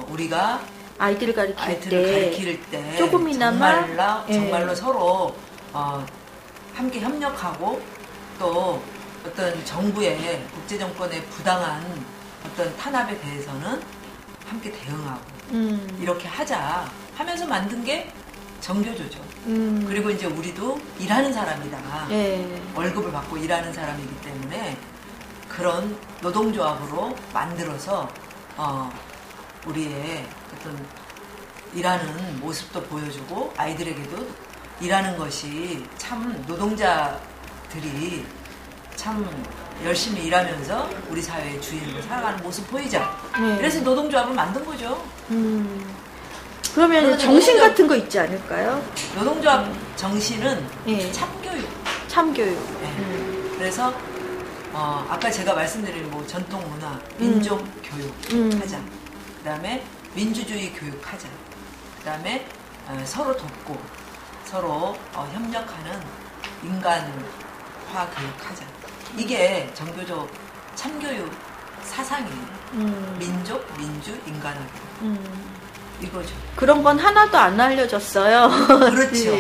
Speaker 2: 우리가
Speaker 1: 아이들을 가르칠 때
Speaker 2: 조금이나마 정말로 서로 함께 협력하고 또 어떤 정부의 국제 정권의 부당한 어떤 탄압에 대해서는 함께 대응하고 이렇게 하자 하면서 만든 게 정교조죠. 그리고 이제 우리도 일하는 사람이다. 월급을 받고 일하는 사람이기 때문에 그런 노동조합으로 만들어서 우리의 어떤 일하는 모습도 보여주고 아이들에게도 일하는 것이 참 노동자들이 참 열심히 일하면서 우리 사회의 주인으로 살아가는 모습 보이자. 그래서 노동조합을 만든 거죠.
Speaker 1: 그러면 정신 같은 거 있지 않을까요?
Speaker 2: 노동조합 정신은 참교육.
Speaker 1: 참교육.
Speaker 2: 그래서 아까 제가 말씀드린 뭐 전통 문화, 민족 교육 하자. 그다음에 민주주의 교육하자. 그다음에 서로 돕고 서로 협력하는 인간화 교육하자. 이게 정교조 참교육 사상이에요. 민족, 민주, 인간화 교육. 이거죠.
Speaker 1: 그런 건 하나도 안 알려졌어요.
Speaker 2: 그렇죠.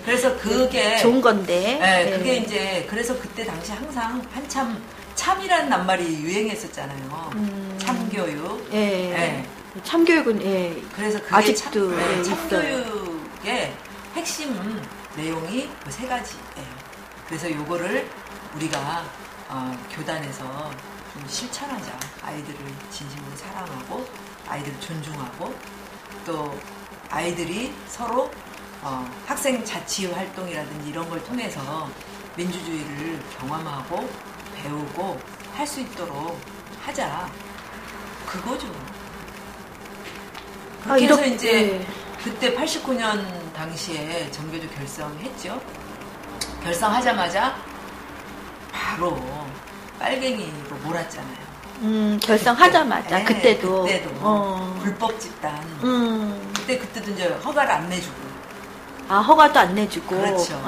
Speaker 2: 그래서 그게
Speaker 1: 좋은 건데.
Speaker 2: 그게 이제 그래서 그때 당시 항상 한참 참이라는 낱말이 유행했었잖아요. 참교육.
Speaker 1: 참교육은
Speaker 2: 그래서 그게
Speaker 1: 아직도
Speaker 2: 참교육의 핵심 내용이 그 세 가지예요. 그래서 요거를 우리가 교단에서 좀 실천하자. 아이들을 진심으로 사랑하고 아이들을 존중하고 또 아이들이 서로 학생 자치 활동이라든지 이런 걸 통해서 민주주의를 경험하고 배우고 할 수 있도록 하자. 그거죠. 그렇게 해서 이제 그때 89년 당시에 정교조 결성했죠. 결성하자마자 바로 빨갱이로 몰았잖아요.
Speaker 1: 결성하자마자 그때도
Speaker 2: 불법 집단. 그때도 이제 허가를 안 내주고.
Speaker 1: 허가도 안 내주고.
Speaker 2: 그렇죠.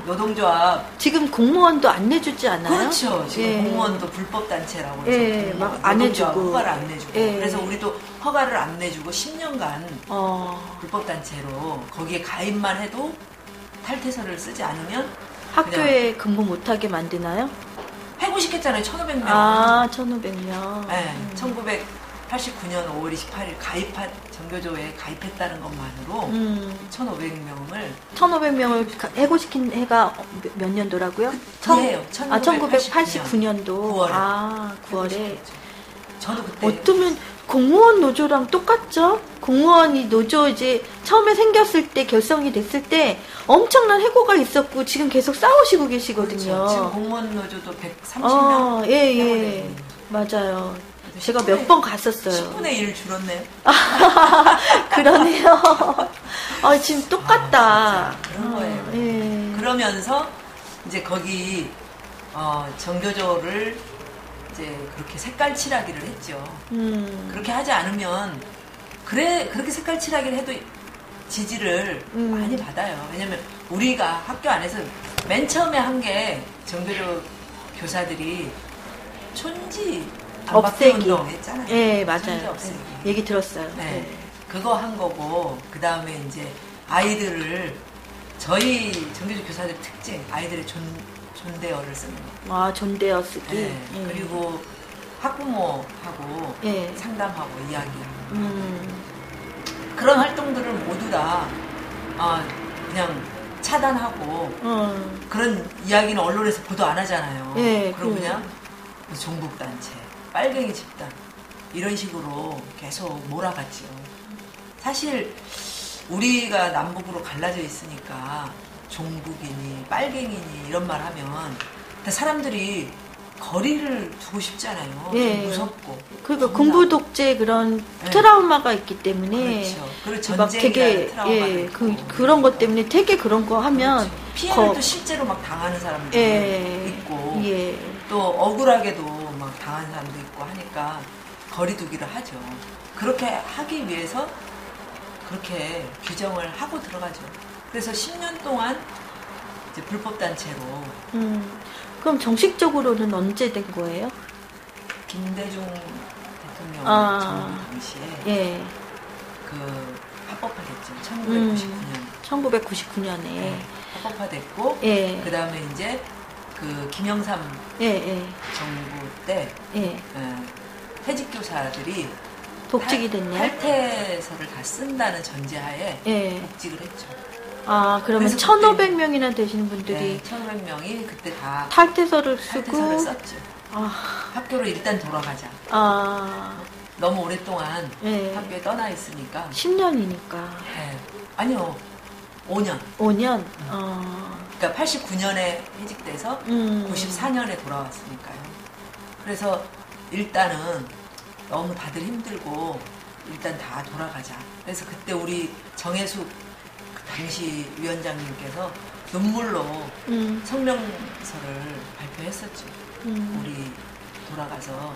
Speaker 2: 노동조합.
Speaker 1: 지금 공무원도 안 내주지 않아요?
Speaker 2: 그렇죠. 지금 공무원도 불법 단체라고
Speaker 1: 해서 막 안 해주고.
Speaker 2: 허가를 안 내주고. 그래서 우리도 허가를 안 내주고 10년간 불법 단체로 거기에 가입만 해도 탈퇴서를 쓰지 않으면
Speaker 1: 학교에 근무 못하게 만드나요?
Speaker 2: 해고시켰잖아요. 1,500명.
Speaker 1: 1,500명.
Speaker 2: 네. 1989년 5월 28일 정교조에 가입했다는 것만으로 1,500명을
Speaker 1: 1,500명을 해고시킨 해가 몇 년도라고요?
Speaker 2: 그해요.
Speaker 1: 1989년도
Speaker 2: 9월에. 저도 그때
Speaker 1: 어쩌면 공무원 노조랑 똑같죠? 공무원이 노조 이제 처음에 생겼을 때 결성이 됐을 때 엄청난 해고가 있었고 지금 계속 싸우시고 계시거든요.
Speaker 2: 그렇죠. 지금 공무원 노조도 130명.
Speaker 1: 맞아요. 제가 몇 번 갔었어요.
Speaker 2: 10분의 1 줄었네요.
Speaker 1: 그러네요. 지금 똑같다.
Speaker 2: 그런 거예요. 그러면서 이제 거기 정교조를 이제 그렇게 색깔 칠하기를 했죠. 그렇게 하지 않으면 그렇게 색깔 칠하기를 해도 지지를 많이 받아요. 왜냐면 우리가 학교 안에서 맨 처음에 한 게 정교조 교사들이 촌지
Speaker 1: 없애기
Speaker 2: 운동 했잖아요.
Speaker 1: 네, 맞아요. 없애기. 얘기 들었어요.
Speaker 2: 네. 그거 한 거고 그다음에 이제 아이들을 저희 정교조 교사들 특징 아이들의 존대어를 쓰는 거.
Speaker 1: 존대어 쓰기.
Speaker 2: 네. 그리고 학부모하고 상담하고 이야기하고 그런 활동들을 모두 다 그냥 차단하고 그런 이야기는 언론에서 보도 안 하잖아요. 그리고 그냥 종북단체, 빨갱이 집단 이런 식으로 계속 몰아갔죠. 사실 우리가 남북으로 갈라져 있으니까 종북이니 빨갱이니 이런 말 하면 사람들이 거리를 두고 싶잖아요. 무섭고.
Speaker 1: 그러니까 군부 독재 그런 트라우마가 있기 때문에
Speaker 2: 그렇죠. 그리고 전쟁이라는 트라우마가 있고
Speaker 1: 그런 것 때문에 되게 그런 거 하면
Speaker 2: 피해를 또 실제로 막 당하는 사람들이 있고 또 억울하게도 당한 사람도 있고 하니까 거리두기를 하죠. 그렇게 하기 위해서 그렇게 규정을 하고 들어가죠. 그래서 10년 동안 이제 불법단체로.
Speaker 1: 그럼 정식적으로는 언제 된 거예요?
Speaker 2: 김대중 대통령 정부 당시에
Speaker 1: 예.
Speaker 2: 그 합법화됐죠. 1999년에.
Speaker 1: 네,
Speaker 2: 합법화됐고,
Speaker 1: 예.
Speaker 2: 그 다음에 이제 그 김영삼 정부 때 퇴직교사들이
Speaker 1: 복직이 됐네요.
Speaker 2: 탈퇴서를 다 쓴다는 전제하에 복직을 했죠.
Speaker 1: 아, 그러면 1,500명이나 되시는 분들이
Speaker 2: 1,500명이 그때 다
Speaker 1: 탈퇴서를 쓰고
Speaker 2: 썼죠. 학교로 일단 돌아가자. 너무 오랫동안 학교에 떠나 있으니까
Speaker 1: 10년이니까.
Speaker 2: 아니요. 5년.
Speaker 1: 5년?
Speaker 2: 그러니까 89년에 해직돼서 94년에 돌아왔으니까요. 그래서 일단은 너무 다들 힘들고 일단 다 돌아가자. 그래서 그때 우리 정혜숙 그 당시 위원장님께서 눈물로 성명서를 발표했었죠. 우리 돌아가서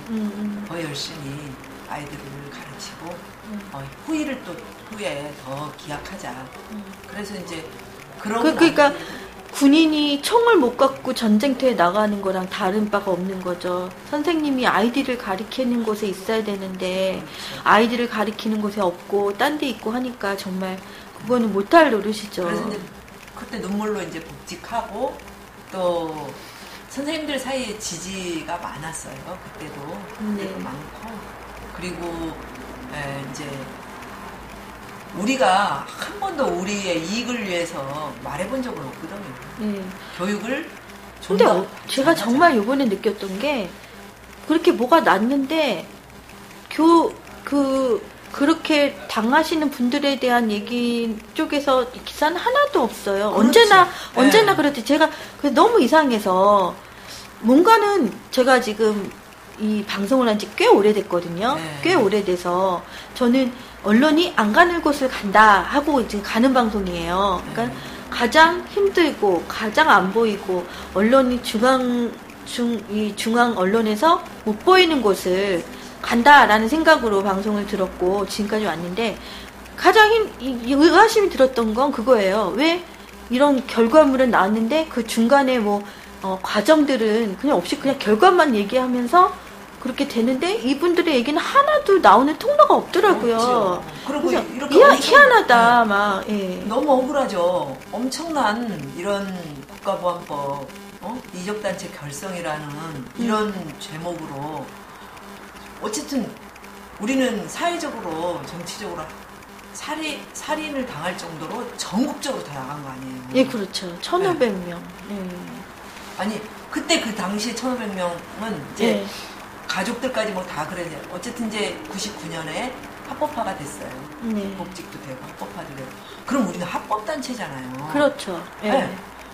Speaker 2: 더 열심히 아이들을 가르치고 후회를 또 후에 더 기약하자. 그래서 이제
Speaker 1: 그러니까 군인이 총을 못 갖고 전쟁터에 나가는 거랑 다른 바가 없는 거죠. 선생님이 아이들을 가리키는 곳에 있어야 되는데 아이들을 가리키는 곳에 없고 딴 데 있고 하니까 정말 그거는 못할 노릇이죠.
Speaker 2: 그래서 이제 그때 눈물로 이제 복직하고 또 선생님들 사이에 지지가 많았어요. 그때도 많고 그리고 이제 우리가 한 번도 우리의 이익을 위해서 말해본 적은 없거든요. 교육을 좀 더.
Speaker 1: 근데 제가 정말 이번에 느꼈던 게 그렇게 뭐가 났는데 그렇게 당하시는 분들에 대한 얘기 쪽에서 기사는 하나도 없어요. 그렇지. 언제나 그렇지. 제가 너무 이상해서 뭔가는 제가 지금 이 방송을 한 지 꽤 오래됐거든요. 꽤 오래돼서 저는 언론이 안 가는 곳을 간다 하고 지금 가는 방송이에요. 그러니까 가장 힘들고 가장 안 보이고 언론이 중앙 언론에서 못 보이는 곳을 간다라는 생각으로 방송을 들었고 지금까지 왔는데 가장 의아심이 들었던 건 그거예요. 왜 이런 결과물은 나왔는데 그 중간에 과정들은 그냥 없이 그냥 결과만 얘기하면서 그렇게 되는데 이분들의 얘기는 하나도 나오는 통로가 없더라고요.
Speaker 2: 그리고 이렇게
Speaker 1: 희한하다 막.
Speaker 2: 너무 억울하죠. 엄청난 이런 국가보안법 이적단체 결성이라는 이런 제목으로 어쨌든 우리는 사회적으로 정치적으로 살인을 당할 정도로 전국적으로 다 나간 거 아니에요?
Speaker 1: 예, 그렇죠. 1,500명.
Speaker 2: 아니 그때 그 당시 1,500명은 이제 가족들까지 다 그랬냐. 어쨌든 이제 99년에 합법화가 됐어요. 복직도 되고 합법화도 되고. 그럼 우리는 합법단체잖아요.
Speaker 1: 그렇죠.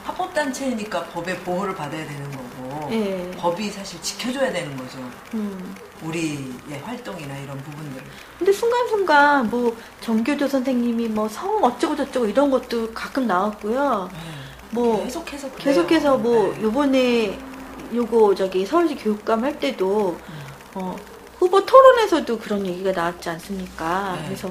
Speaker 2: 합법단체니까 법의 보호를 받아야 되는 거고 법이 사실 지켜줘야 되는 거죠. 우리의 활동이나 이런 부분들을. 근데
Speaker 1: 순간순간 정교조 선생님이 성 어쩌고 저쩌고 이런 것도 가끔 나왔고요. 계속해서 요번에 서울시 교육감 할 때도 후보 토론에서도 그런 얘기가 나왔지 않습니까? 그래서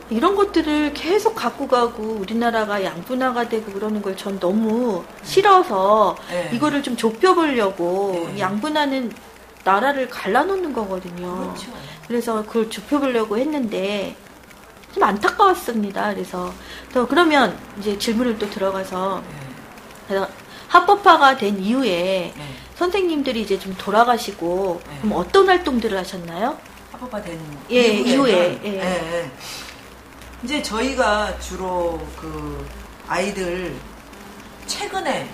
Speaker 1: 이런 것들을 계속 갖고 가고 우리나라가 양분화가 되고 그러는 걸 전 너무 싫어서 이거를 좀 좁혀보려고 양분화는 나라를 갈라놓는 거거든요.
Speaker 2: 그렇죠.
Speaker 1: 그래서 그걸 좁혀보려고 했는데 좀 안타까웠습니다. 그래서 그러면 이제 질문을 또 들어가서 그래서 합법화가 된 이후에 선생님들이 이제 좀 돌아가시고 그럼 어떤 활동들을 하셨나요?
Speaker 2: 합법화된
Speaker 1: 이후에.
Speaker 2: 이제 저희가 주로 그 아이들 최근에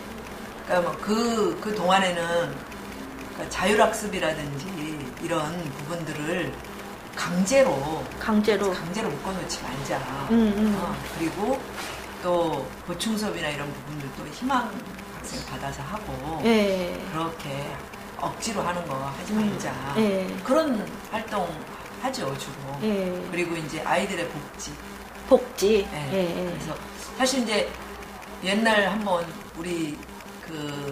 Speaker 2: 그러니까 그 동안에는 그러니까 자율학습이라든지 이런 부분들을 강제로 묶어놓지 말자. 그리고 또 보충 수업이나 이런 부분들도 희망 학생 받아서 하고 그렇게 억지로 하는 거 하지 말자. 그런 활동 하죠 주로. 그리고 이제 아이들의 복지. 그래서 사실 이제 옛날 한번 우리 그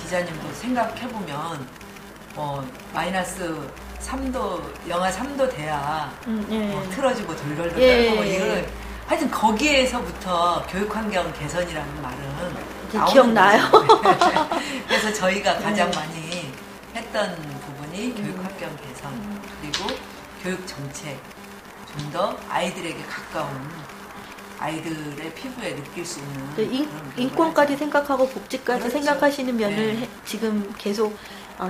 Speaker 2: 기자님도 생각해 보면 마이너스 3도, 영하 3도 돼야 틀어지고 돌돌돌 떨고 이걸 하여튼 거기에서부터 교육환경 개선이라는 말은
Speaker 1: 기억나요.
Speaker 2: 그래서 저희가 가장 많이 했던 부분이 교육환경 개선 그리고 교육 정책 좀 더 아이들에게 가까운 아이들의 피부에 느낄 수 있는
Speaker 1: 인권까지 생각하고 복지까지 그렇죠. 생각하시는 면을 지금 계속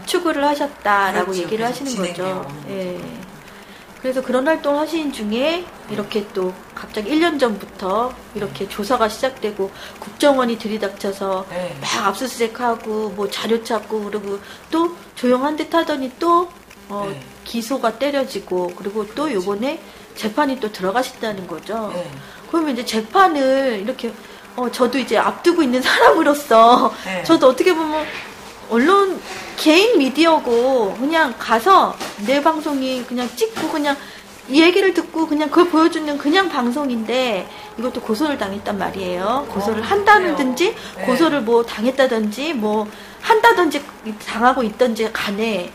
Speaker 1: 추구를 하셨다라고 그렇죠. 얘기를 하시는 거죠. 예. 그래서 그런 활동을 하시는 중에 이렇게 또 갑자기 1년 전부터 이렇게 조사가 시작되고 국정원이 들이닥쳐서 막 압수수색하고 뭐 자료 찾고 그리고 또 조용한 듯 하더니 또 기소가 때려지고 그리고 또 그렇지. 요번에 재판이 또 들어가신다는 거죠. 그러면 이제 재판을 이렇게 저도 이제 앞두고 있는 사람으로서 저도 어떻게 보면 언론 개인 미디어고 그냥 가서 내 방송이 그냥 찍고 그냥 이 얘기를 듣고 그냥 그걸 보여주는 그냥 방송인데 이것도 고소를 당했단 말이에요. 고소를 한다든지 고소를 뭐 당했다든지 뭐 한다든지 당하고 있든지 간에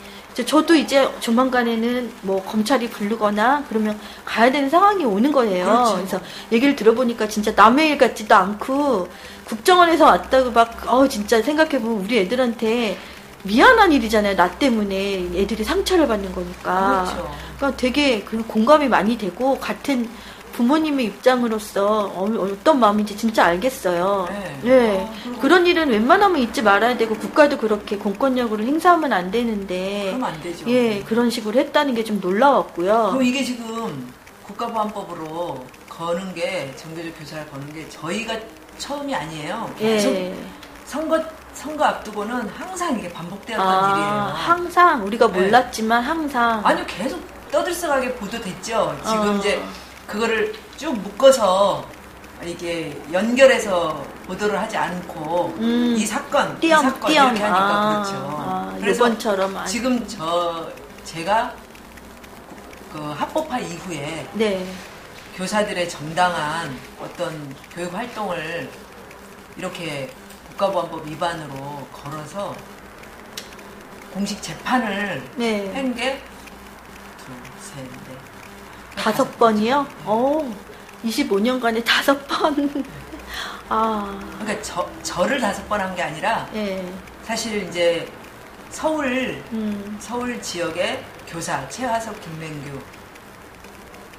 Speaker 1: 저도 이제 조만간에는 뭐 검찰이 부르거나 그러면 가야 되는 상황이 오는 거예요. 그렇죠. 그래서 얘기를 들어보니까 진짜 남의 일 같지도 않고 국정원에서 왔다고 막 진짜 생각해보면 우리 애들한테 미안한 일이잖아요. 나 때문에 애들이 상처를 받는 거니까.
Speaker 2: 그렇죠.
Speaker 1: 그러니까 되게 공감이 많이 되고 같은 부모님의 입장으로서 어떤 마음인지 진짜 알겠어요. 네. 그런 일은 웬만하면 잊지 말아야 되고 국가도 그렇게 공권력으로 행사하면 안 되는데.
Speaker 2: 그럼 안 되죠.
Speaker 1: 예, 그런 식으로 했다는 게 좀 놀라웠고요.
Speaker 2: 그럼 이게 지금 국가보안법으로 거는 게 정교조 교사를 거는 게 저희가 처음이 아니에요. 계속 선거 앞두고는 항상 이게 반복되었던 일이에요.
Speaker 1: 항상 우리가 몰랐지만 항상.
Speaker 2: 아니요, 계속 떠들썩하게 보도됐죠. 지금 이제 그거를 쭉 묶어서 이게 연결해서 보도를 하지 않고 이 사건 이렇게 하니까 그렇죠. 그래서
Speaker 1: 이번처럼
Speaker 2: 지금 제가 그 합법화 이후에 교사들의 정당한 어떤 교육 활동을 이렇게 국가보안법 위반으로 걸어서 공식 재판을 한 게
Speaker 1: 5번이요? 25년간에 5번.
Speaker 2: 그러니까 저를 5번 한 게 아니라 사실 이제 서울 지역의 교사 최하석, 김맹규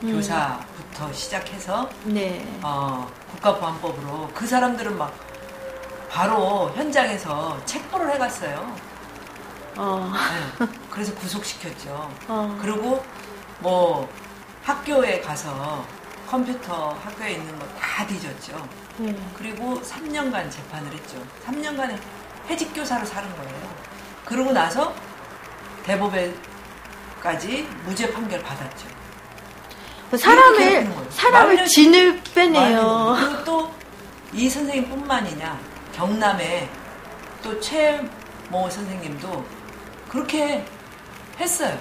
Speaker 2: 교사부터 시작해서 국가보안법으로 그 사람들은 막 바로 현장에서 체포를 해갔어요. 그래서 구속시켰죠. 그리고 뭐 학교에 가서 컴퓨터 학교에 있는 거 다 뒤졌죠. 그리고 3년간 재판을 했죠. 3년간에 해직교사로 사는 거예요. 그러고 나서 대법에까지 무죄 판결 받았죠.
Speaker 1: 사람을 진을 빼내요.
Speaker 2: 그리고 또 이 선생님뿐만이냐 경남에 또 최모 선생님도 그렇게 했어요.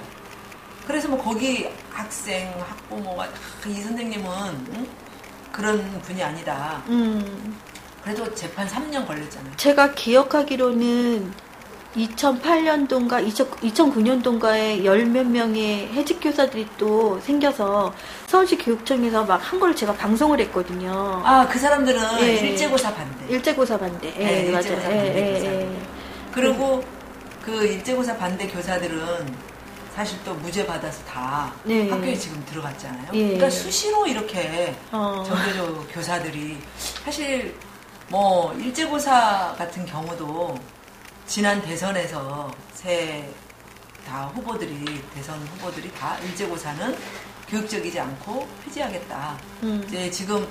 Speaker 2: 그래서 뭐 거기 학생, 학부모가 이 선생님은 그런 분이 아니다. 그래도 재판 3년 걸렸잖아요.
Speaker 1: 제가 기억하기로는 2008년도인가 2009년도인가에 10몇 명의 해직 교사들이 또 생겨서 서울시 교육청에서 막 한 걸 제가 방송을 했거든요.
Speaker 2: 그 사람들은 일제고사 반대.
Speaker 1: 일제고사 반대.
Speaker 2: 일제고사 반대. 그리고 그 일제고사 반대 교사들은 사실 또 무죄 받아서 다 학교에 지금 들어갔잖아요. 그러니까 수시로 이렇게 정교조 교사들이 사실 뭐 일제고사 같은 경우도 지난 대선에서 다 대선 후보들이 다 일제고사는 교육적이지 않고 폐지하겠다. 이제 지금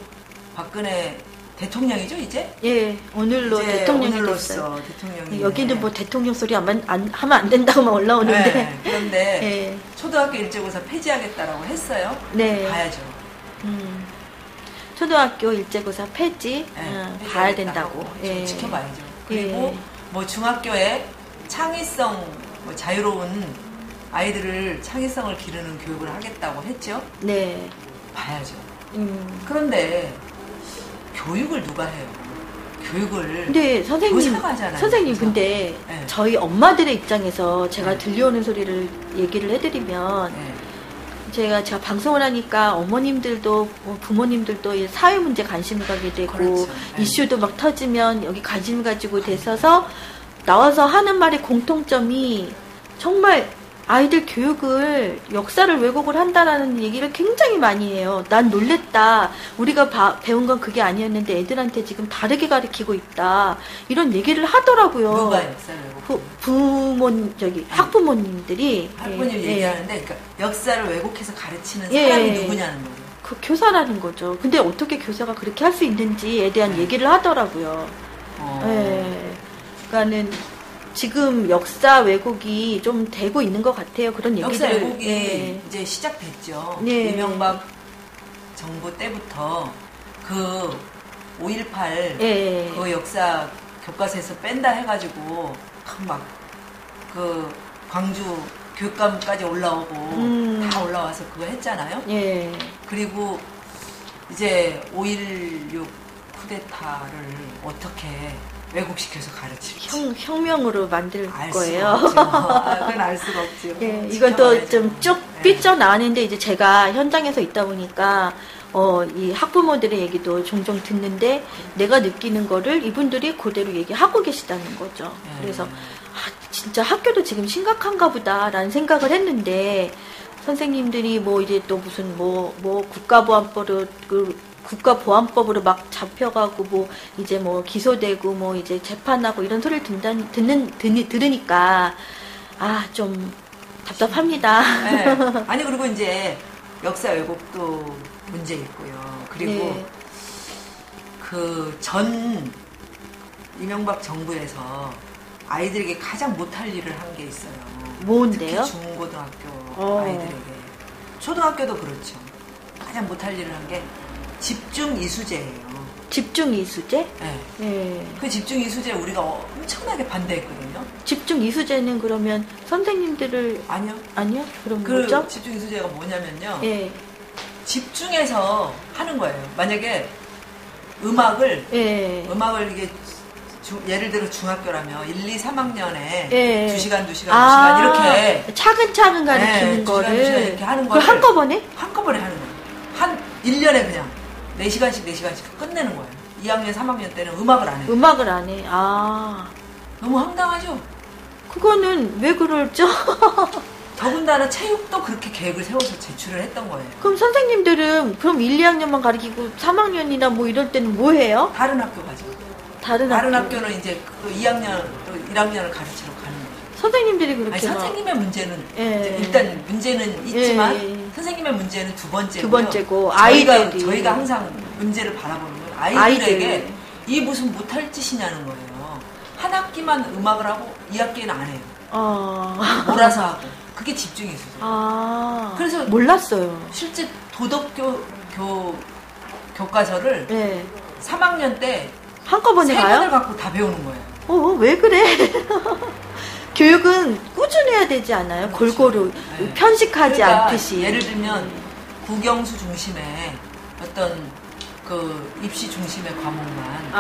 Speaker 2: 박근혜 대통령이죠, 이제?
Speaker 1: 오늘로
Speaker 2: 이제
Speaker 1: 대통령이 됐어요. 여기는 뭐 대통령 소리 하면 안 된다고만 올라오는데.
Speaker 2: 그런데 초등학교 일제고사 폐지하겠다라고 했어요. 봐야죠.
Speaker 1: 초등학교 일제고사 폐지 봐야 된다고.
Speaker 2: 좀 지켜봐야죠. 그리고 뭐 중학교에 창의성, 뭐 자유로운 아이들을 창의성을 기르는 교육을 하겠다고 했죠. 봐야죠. 그런데 교육을 누가 해요? 교육을
Speaker 1: 근데 선생님
Speaker 2: 그래서.
Speaker 1: 근데 네. 저희 엄마들의 입장에서 제가 들려오는 소리를 얘기를 해드리면 제가 방송을 하니까 어머님들도 부모님들도 사회 문제 관심을 가게 되고
Speaker 2: 그렇죠.
Speaker 1: 이슈도 막 터지면 여기 관심 가지고 됐어서 나와서 하는 말의 공통점이 정말 아이들 교육을 역사를 왜곡을 한다라는 얘기를 굉장히 많이 해요. 난 놀랬다. 우리가 배운 건 그게 아니었는데 애들한테 지금 다르게 가르치고 있다. 이런 얘기를 하더라고요.
Speaker 2: 누가 역사를 왜곡?
Speaker 1: 학부모님들이.
Speaker 2: 학부모님 얘기하는데 그러니까 역사를 왜곡해서 가르치는 사람이 누구냐는 거예요.
Speaker 1: 그 교사라는 거죠. 근데 어떻게 교사가 그렇게 할 수 있는지에 대한 얘기를 하더라고요. 그러니까는 지금 역사 왜곡이 좀 되고 있는 것 같아요. 그런 얘기들.
Speaker 2: 역사 왜곡이 이제 시작됐죠. 이명박 정부 때부터 그 5.18 그 역사 교과서에서 뺀다 해가지고 막 그 광주 교육감까지 올라오고 다 올라와서 그거 했잖아요. 그리고 이제 5.16 쿠데타를 어떻게 왜곡시켜서 가르치지.
Speaker 1: 혁명으로 만들 거예요.
Speaker 2: 그건 알 수가 없죠.
Speaker 1: 이건 또 좀 쭉 삐져나왔는데 이제 제가 현장에서 있다 보니까 이 학부모들의 얘기도 종종 듣는데 내가 느끼는 거를 이분들이 그대로 얘기하고 계시다는 거죠. 그래서 진짜 학교도 지금 심각한가 보다라는 생각을 했는데 선생님들이 이제 또 무슨 국가보안법으로 막 잡혀가고 이제 기소되고 이제 재판하고 이런 소리를 들으니까 좀 답답합니다.
Speaker 2: 아니 그리고 이제 역사 왜곡도 문제 있고요. 그리고 그 전 이명박 정부에서 아이들에게 가장 못할 일을 한 게 있어요.
Speaker 1: 뭔데요?
Speaker 2: 특히 중고등학교 아이들에게. 초등학교도 그렇죠. 가장 못할 일을 한 게 집중 이수제예요. 집중 이수제? 네. 그 집중 이수제 우리가 엄청나게 반대했거든요.
Speaker 1: 집중 이수제는 그러면 선생님들을 아니요? 그럼 뭐죠?
Speaker 2: 집중 이수제가 뭐냐면요. 집중해서 하는 거예요. 만약에 음악을 이게 예를 들어 중학교라면 1, 2, 3학년에 2시간 이렇게
Speaker 1: 차근차근 가르치는 거를
Speaker 2: 2시간 이렇게 하는 거를
Speaker 1: 한꺼번에
Speaker 2: 하는 거예요. 한 1년에 그냥 4시간씩 끝내는 거예요. 2학년, 3학년 때는 음악을 안 해요.
Speaker 1: 음악을 안 해.
Speaker 2: 너무 황당하죠?
Speaker 1: 그거는 왜 그럴죠?
Speaker 2: 더군다나 체육도 그렇게 계획을 세워서 제출을 했던 거예요.
Speaker 1: 그럼 선생님들은 그럼 1, 2학년만 가르치고 3학년이나 이럴 때는 뭐 해요?
Speaker 2: 다른 학교 가죠. 다른 학교는 이제 그 2학년, 또 1학년을 가르치러 가는 거죠.
Speaker 1: 선생님들이 그렇게
Speaker 2: 선생님의 문제는 일단 문제는 있지만 선생님의 문제는 두 번째고 저희가 항상 문제를 바라보는 건 아이들에게 이 무슨 못할 짓이냐는 거예요. 한 학기만 음악을 하고 2학기는 안 해요. 몰아서 하고 그게 집중이수죠. 그래서
Speaker 1: 몰랐어요.
Speaker 2: 실제 교과서를 3학년 때
Speaker 1: 한꺼번에 가요?
Speaker 2: 3권을 갖고 다 배우는 거예요.
Speaker 1: 왜 그래? 교육은 꾸준해야 되지 않아요? 그렇죠. 골고루 편식하지 않듯이.
Speaker 2: 예를 들면 국영수 중심의 어떤 그 입시 중심의 과목만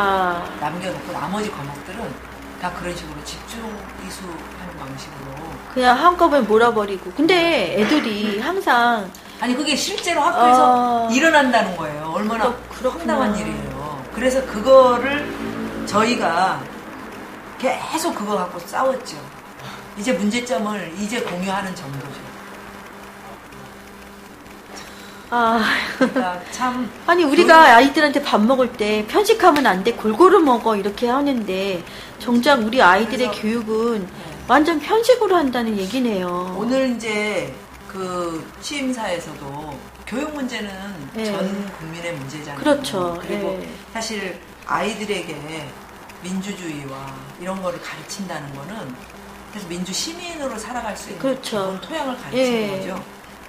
Speaker 2: 남겨놓고 나머지 과목들은 다 그런 식으로 집중 이수하는 방식으로
Speaker 1: 그냥 한꺼번에 몰아버리고. 근데 애들이 항상
Speaker 2: 그게 실제로 학교에서 일어난다는 거예요. 얼마나 황당한 일이에요. 그래서 그거를 저희가 계속 그거 갖고 싸웠죠. 이제 문제점을 이제 공유하는 정도죠. 그러니까 참
Speaker 1: 우리가 아이들한테 밥 먹을 때 편식하면 안 돼, 골고루 먹어 이렇게 하는데 정작 우리 아이들의 교육은 완전 편식으로 한다는 얘기네요.
Speaker 2: 오늘 이제 그 취임사에서도 교육 문제는 전 국민의 문제잖아요.
Speaker 1: 그렇죠.
Speaker 2: 그리고 사실 아이들에게 민주주의와 이런 거를 가르친다는 거는 사실 민주 시민으로 살아갈 수 있는 그런 토양을 가르치는 거죠.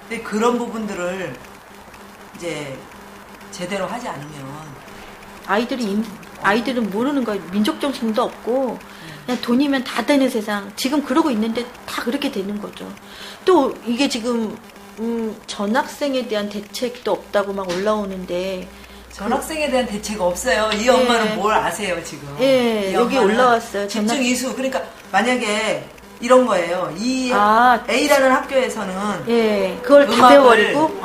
Speaker 2: 근데 그런 부분들을 제대로 하지 않으면
Speaker 1: 아이들은 모르는 거예요. 민족 정신도 없고 그냥 돈이면 다 되는 세상. 지금 그러고 있는데 다 그렇게 되는 거죠. 또 이게 지금 전학생에 대한 대책도 없다고 막 올라오는데
Speaker 2: 전학생에 대한 대책 없어요. 이 엄마는 뭘 아세요 지금?
Speaker 1: 예, 여기 올라왔어요.
Speaker 2: 집중 이수. 그러니까 만약에 이런 거예요. A라는 학교에서는
Speaker 1: 그걸 다 배워버리고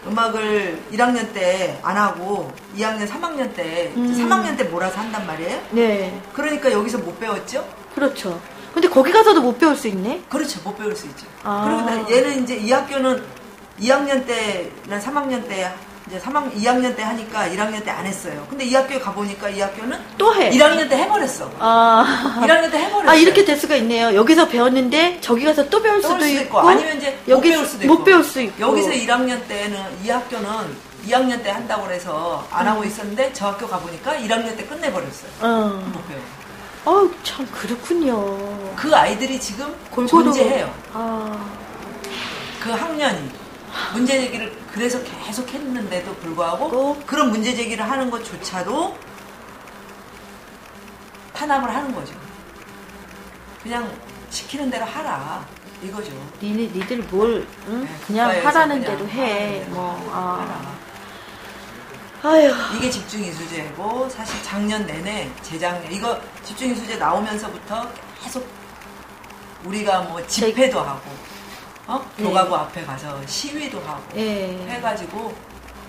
Speaker 2: 음악을 1학년 때 안 하고 2학년, 3학년 때 3학년 때 몰아서 한단 말이에요.
Speaker 1: 네.
Speaker 2: 그러니까 여기서 못 배웠죠?
Speaker 1: 그렇죠. 근데 거기 가서도 못 배울 수 있네?
Speaker 2: 그렇죠. 못 배울 수 있죠. 그리고 얘는 이제 이 학교는 2학년 때는 3학년 때 이제 2학년 때 하니까 1학년 때 안 했어요. 근데 이 학교에 가보니까 이 학교는
Speaker 1: 또 해.
Speaker 2: 1학년 때 해버렸어. 1학년 때 해버렸어.
Speaker 1: 이렇게 될 수가 있네요. 여기서 배웠는데 저기 가서 또 배울 수도 있고.
Speaker 2: 아니면 이제
Speaker 1: 여기
Speaker 2: 못 배울
Speaker 1: 수 있고.
Speaker 2: 여기서 1학년 때는 이 학교는 2학년 때 한다고 그래서 안 하고 있었는데 저 학교 가보니까 1학년 때 끝내버렸어요. 못 배워.
Speaker 1: 참 그렇군요.
Speaker 2: 그 아이들이 지금 존재해요. 그 학년이. 문제 제기를 그래서 계속 했는데도 불구하고 그런 문제 제기를 하는 것조차도 탄압을 하는 거죠. 그냥 시키는 대로 하라 이거죠.
Speaker 1: 니들 뭘 그냥 하라는 대로 해. 아유.
Speaker 2: 이게 집중이수제고 사실 작년 내내 재작년 이거 집중이수제 나오면서부터 계속 우리가 뭐 집회도 하고 교과부 앞에 가서 시위도 하고 해가지고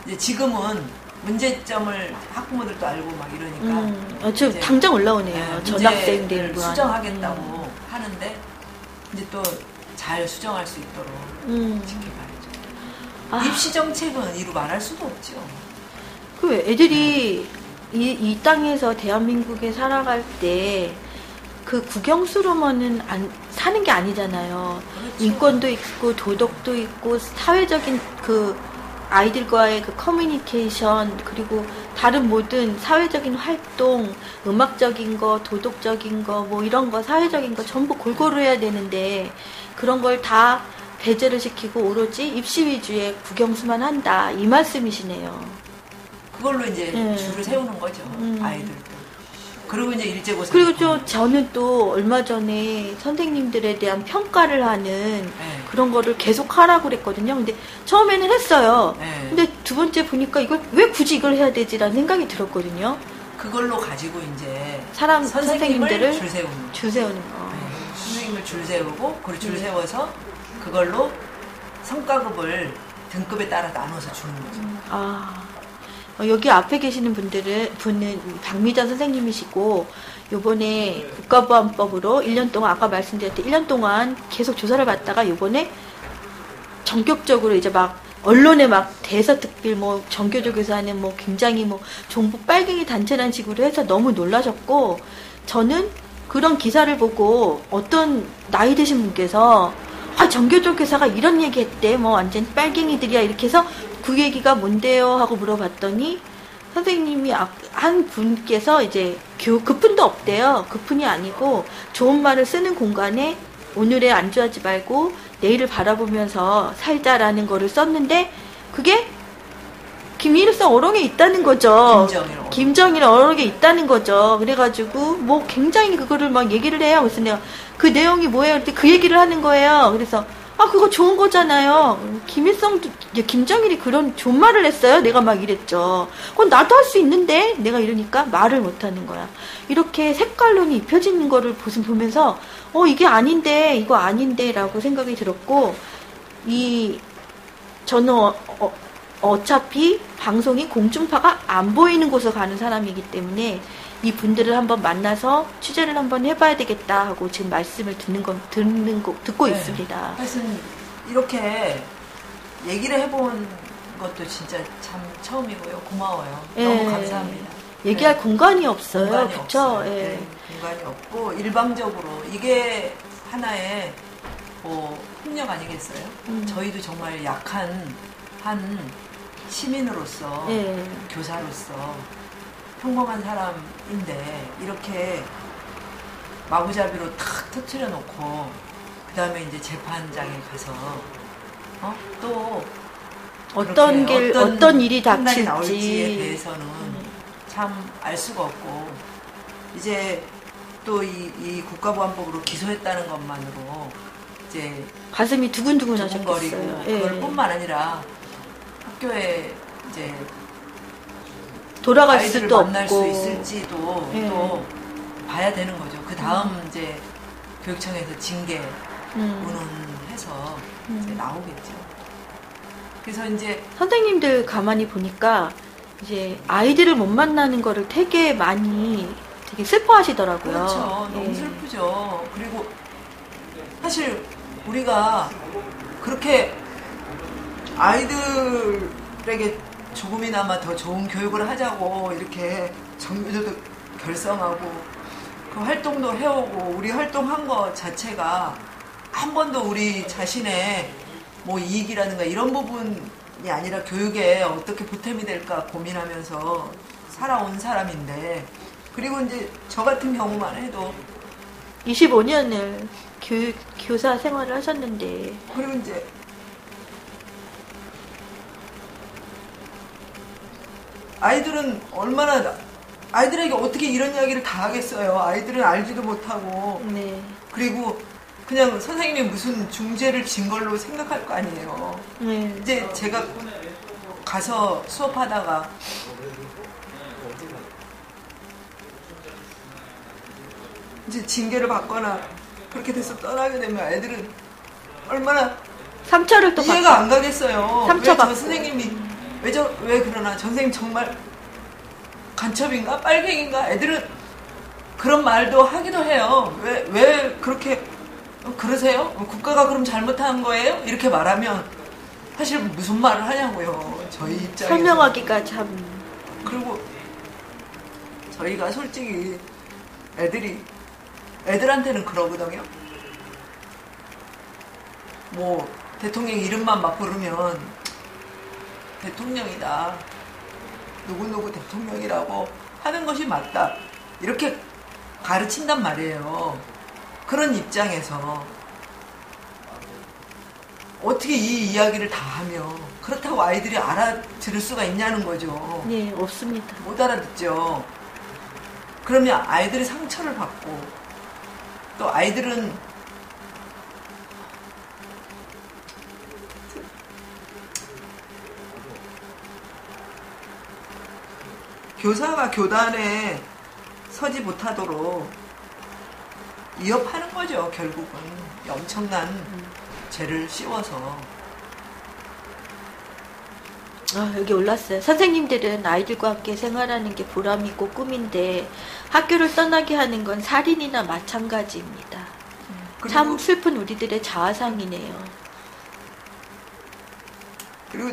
Speaker 2: 이제 지금은 문제점을 학부모들도 알고 막 이러니까
Speaker 1: 지금 당장 올라오네요. 전학생들
Speaker 2: 수정하겠다고 하는데 이제 또 잘 수정할 수 있도록 지켜봐야죠. 입시 정책은 이루 말할 수가 없죠.
Speaker 1: 그 애들이 이 땅에서 대한민국에 살아갈 때 그 국영수로만은 사는 게 아니잖아요. 그렇죠. 인권도 있고 도덕도 있고 사회적인 그 아이들과의 그 커뮤니케이션 그리고 다른 모든 사회적인 활동, 음악적인 거, 도덕적인 거, 뭐 이런 거, 사회적인 거 전부 골고루 해야 되는데 그런 걸 다 배제를 시키고 오로지 입시 위주의 국영수만 한다 이 말씀이시네요.
Speaker 2: 그걸로 이제 줄을 세우는 거죠. 아이들도. 그리고 이제 일제고사.
Speaker 1: 그리고 저는 또 얼마 전에 선생님들에 대한 평가를 하는 그런 거를 계속 하라고 그랬거든요. 근데 처음에는 했어요. 근데 두 번째 보니까 이걸 왜 굳이 이걸 해야 되지라는 생각이 들었거든요.
Speaker 2: 그걸로 가지고 이제
Speaker 1: 선생님들을
Speaker 2: 줄 세우는 거. 선생님을 줄 세우고 그걸 줄 세워서 그걸로 성과급을 등급에 따라 나눠서 주는 거죠.
Speaker 1: 여기 앞에 계시는 분은 박미자 선생님이시고 요번에 국가보안법으로 1년 동안 아까 말씀드렸듯이 1년 동안 계속 조사를 받다가 요번에 전격적으로 이제 막 언론에 막 대서특필 뭐 정교조 교사는 뭐 굉장히 뭐 종북 빨갱이 단체라는 식으로 해서 너무 놀라셨고 저는 그런 기사를 보고 어떤 나이 드신 분께서 정교조 교사가 이런 얘기 했대 뭐 완전 빨갱이들이야 이렇게 해서 그 얘기가 뭔데요? 하고 물어봤더니 선생님이 한 분께서 이제 그뿐도 없대요. 그뿐이 아니고 좋은 말을 쓰는 공간에 오늘에 안주하지 말고 내일을 바라보면서 살자라는 거를 썼는데 그게 김일성 어록에 있다는 거죠. 김정일 어록에 있다는 거죠. 그래가지고 뭐 굉장히 그거를 막 얘기를 해요. 그래서 내가 그 내용이 뭐예요? 그랬더니 그 얘기를 하는 거예요. 그래서 그거 좋은 거잖아요. 김정일이 그런 좋은 말을 했어요. 내가 막 이랬죠. 그건 나도 할 수 있는데 내가 이러니까 말을 못 하는 거야. 이렇게 색깔론이 입혀지는 거를 보면서 이게 아닌데 이거 아닌데 라고 생각이 들었고 저는 어차피 방송이 공중파가 안 보이는 곳에 가는 사람이기 때문에 이 분들을 한번 만나서 취재를 한번 해봐야 되겠다 하고 지금 말씀을 듣고 있습니다.
Speaker 2: 하여튼 이렇게 얘기를 해본 것도 진짜 참 처음이고요. 고마워요. 너무 감사합니다.
Speaker 1: 얘기할 공간이 없어요.
Speaker 2: 그렇죠? 공간이 없고 일방적으로 이게 하나의 폭력 아니겠어요? 저희도 정말 약한 한 시민으로서 교사로서 평범한 사람인데 이렇게 마구잡이로 탁 터트려 놓고 그 다음에 이제 재판장에 가서 또
Speaker 1: 어떤 일이 닥칠지
Speaker 2: 나올지에 대해서는 참 알 수가 없고 이제 또 이 국가보안법으로 기소했다는 것만으로 이제
Speaker 1: 가슴이 두근두근 하셨겠어요.
Speaker 2: 그걸 뿐만 아니라 학교에 이제
Speaker 1: 돌아갈
Speaker 2: 아이들을
Speaker 1: 수도
Speaker 2: 만날
Speaker 1: 없고
Speaker 2: 수 있을지도 또 봐야 되는 거죠. 그 다음 이제 교육청에서 징계 운운해서 이제 나오겠죠. 그래서 이제
Speaker 1: 선생님들 가만히 보니까 이제 아이들을 못 만나는 거를 되게 많이 되게 슬퍼하시더라고요.
Speaker 2: 그렇죠. 너무 슬프죠. 그리고 사실 우리가 그렇게 아이들에게 조금이나마 더 좋은 교육을 하자고 이렇게 정교조도 결성하고 그 활동도 해오고 우리 활동한 것 자체가 한 번도 우리 자신의 뭐 이익이라든가 이런 부분이 아니라 교육에 어떻게 보탬이 될까 고민하면서 살아온 사람인데, 그리고 이제 저 같은 경우만 해도
Speaker 1: 25년을 교사 생활을 하셨는데,
Speaker 2: 그리고 이제 아이들은 얼마나, 아이들에게 어떻게 이런 이야기를 다 하겠어요. 아이들은 알지도 못하고.
Speaker 1: 네.
Speaker 2: 그리고 그냥 선생님이 무슨 중죄를 진 걸로 생각할 거 아니에요.
Speaker 1: 네.
Speaker 2: 이제 제가 가서 수업하다가 이제 징계를 받거나 그렇게 돼서 떠나게 되면 애들은 얼마나
Speaker 1: 상처를 또
Speaker 2: 이해가 안 가겠어요.
Speaker 1: 상처
Speaker 2: 왜 저
Speaker 1: 받고.
Speaker 2: 선생님이 왜 그러나, 저 선생님 정말 간첩인가 빨갱인가, 애들은 그런 말도 하기도 해요. 왜 그렇게 그러세요? 국가가 그럼 잘못한 거예요? 이렇게 말하면 사실 무슨 말을 하냐고요. 저희 입장에서
Speaker 1: 설명하기가 참.
Speaker 2: 그리고 저희가 솔직히 애들한테는 그러거든요. 뭐 대통령 이름만 막 부르면 대통령이다, 누구누구 대통령이라고 하는 것이 맞다, 이렇게 가르친단 말이에요. 그런 입장에서 어떻게 이 이야기를 다 하며 그렇다고 아이들이 알아들을 수가 있냐는 거죠.
Speaker 1: 네, 없습니다.
Speaker 2: 못 알아듣죠. 그러면 아이들이 상처를 받고, 또 아이들은 교사가 교단에 서지 못하도록 위협하는 거죠. 결국은 엄청난 죄를 씌워서.
Speaker 1: 여기 올랐어요. 선생님들은 아이들과 함께 생활하는 게 보람이고 꿈인데 학교를 떠나게 하는 건 살인이나 마찬가지입니다. 참 슬픈 우리들의 자아상이네요.
Speaker 2: 그리고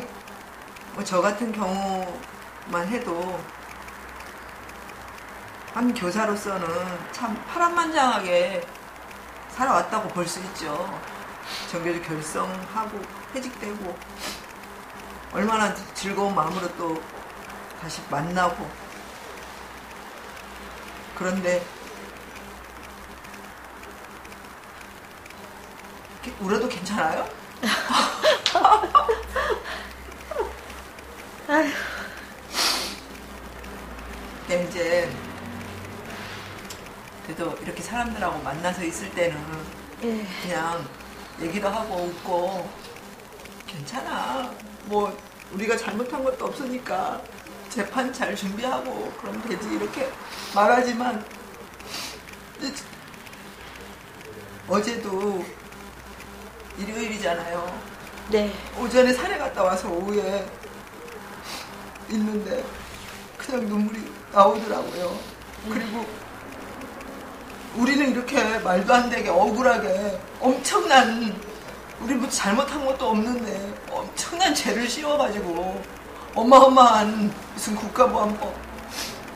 Speaker 2: 뭐 저 같은 경우만 해도 한 교사로서는 참 파란만장하게 살아왔다고 볼 수 있죠. 정교조 결성하고 퇴직되고 얼마나 즐거운 마음으로 또 다시 만나고. 그런데 울어도 괜찮아요?
Speaker 1: 아휴.
Speaker 2: 이제 그래도 이렇게 사람들하고 만나서 있을 때는 그냥 얘기도 하고 웃고 괜찮아, 뭐 우리가 잘못한 것도 없으니까 재판 잘 준비하고 그러면 되지, 이렇게 말하지만 어제도 일요일이잖아요.
Speaker 1: 네.
Speaker 2: 오전에 산에 갔다 와서 오후에 있는데 그냥 눈물이 나오더라고요. 그리고 우리는 이렇게 말도 안 되게 억울하게 엄청난, 우리 뭐 잘못한 것도 없는데 엄청난 죄를 씌워가지고 어마어마한 무슨 국가보안법,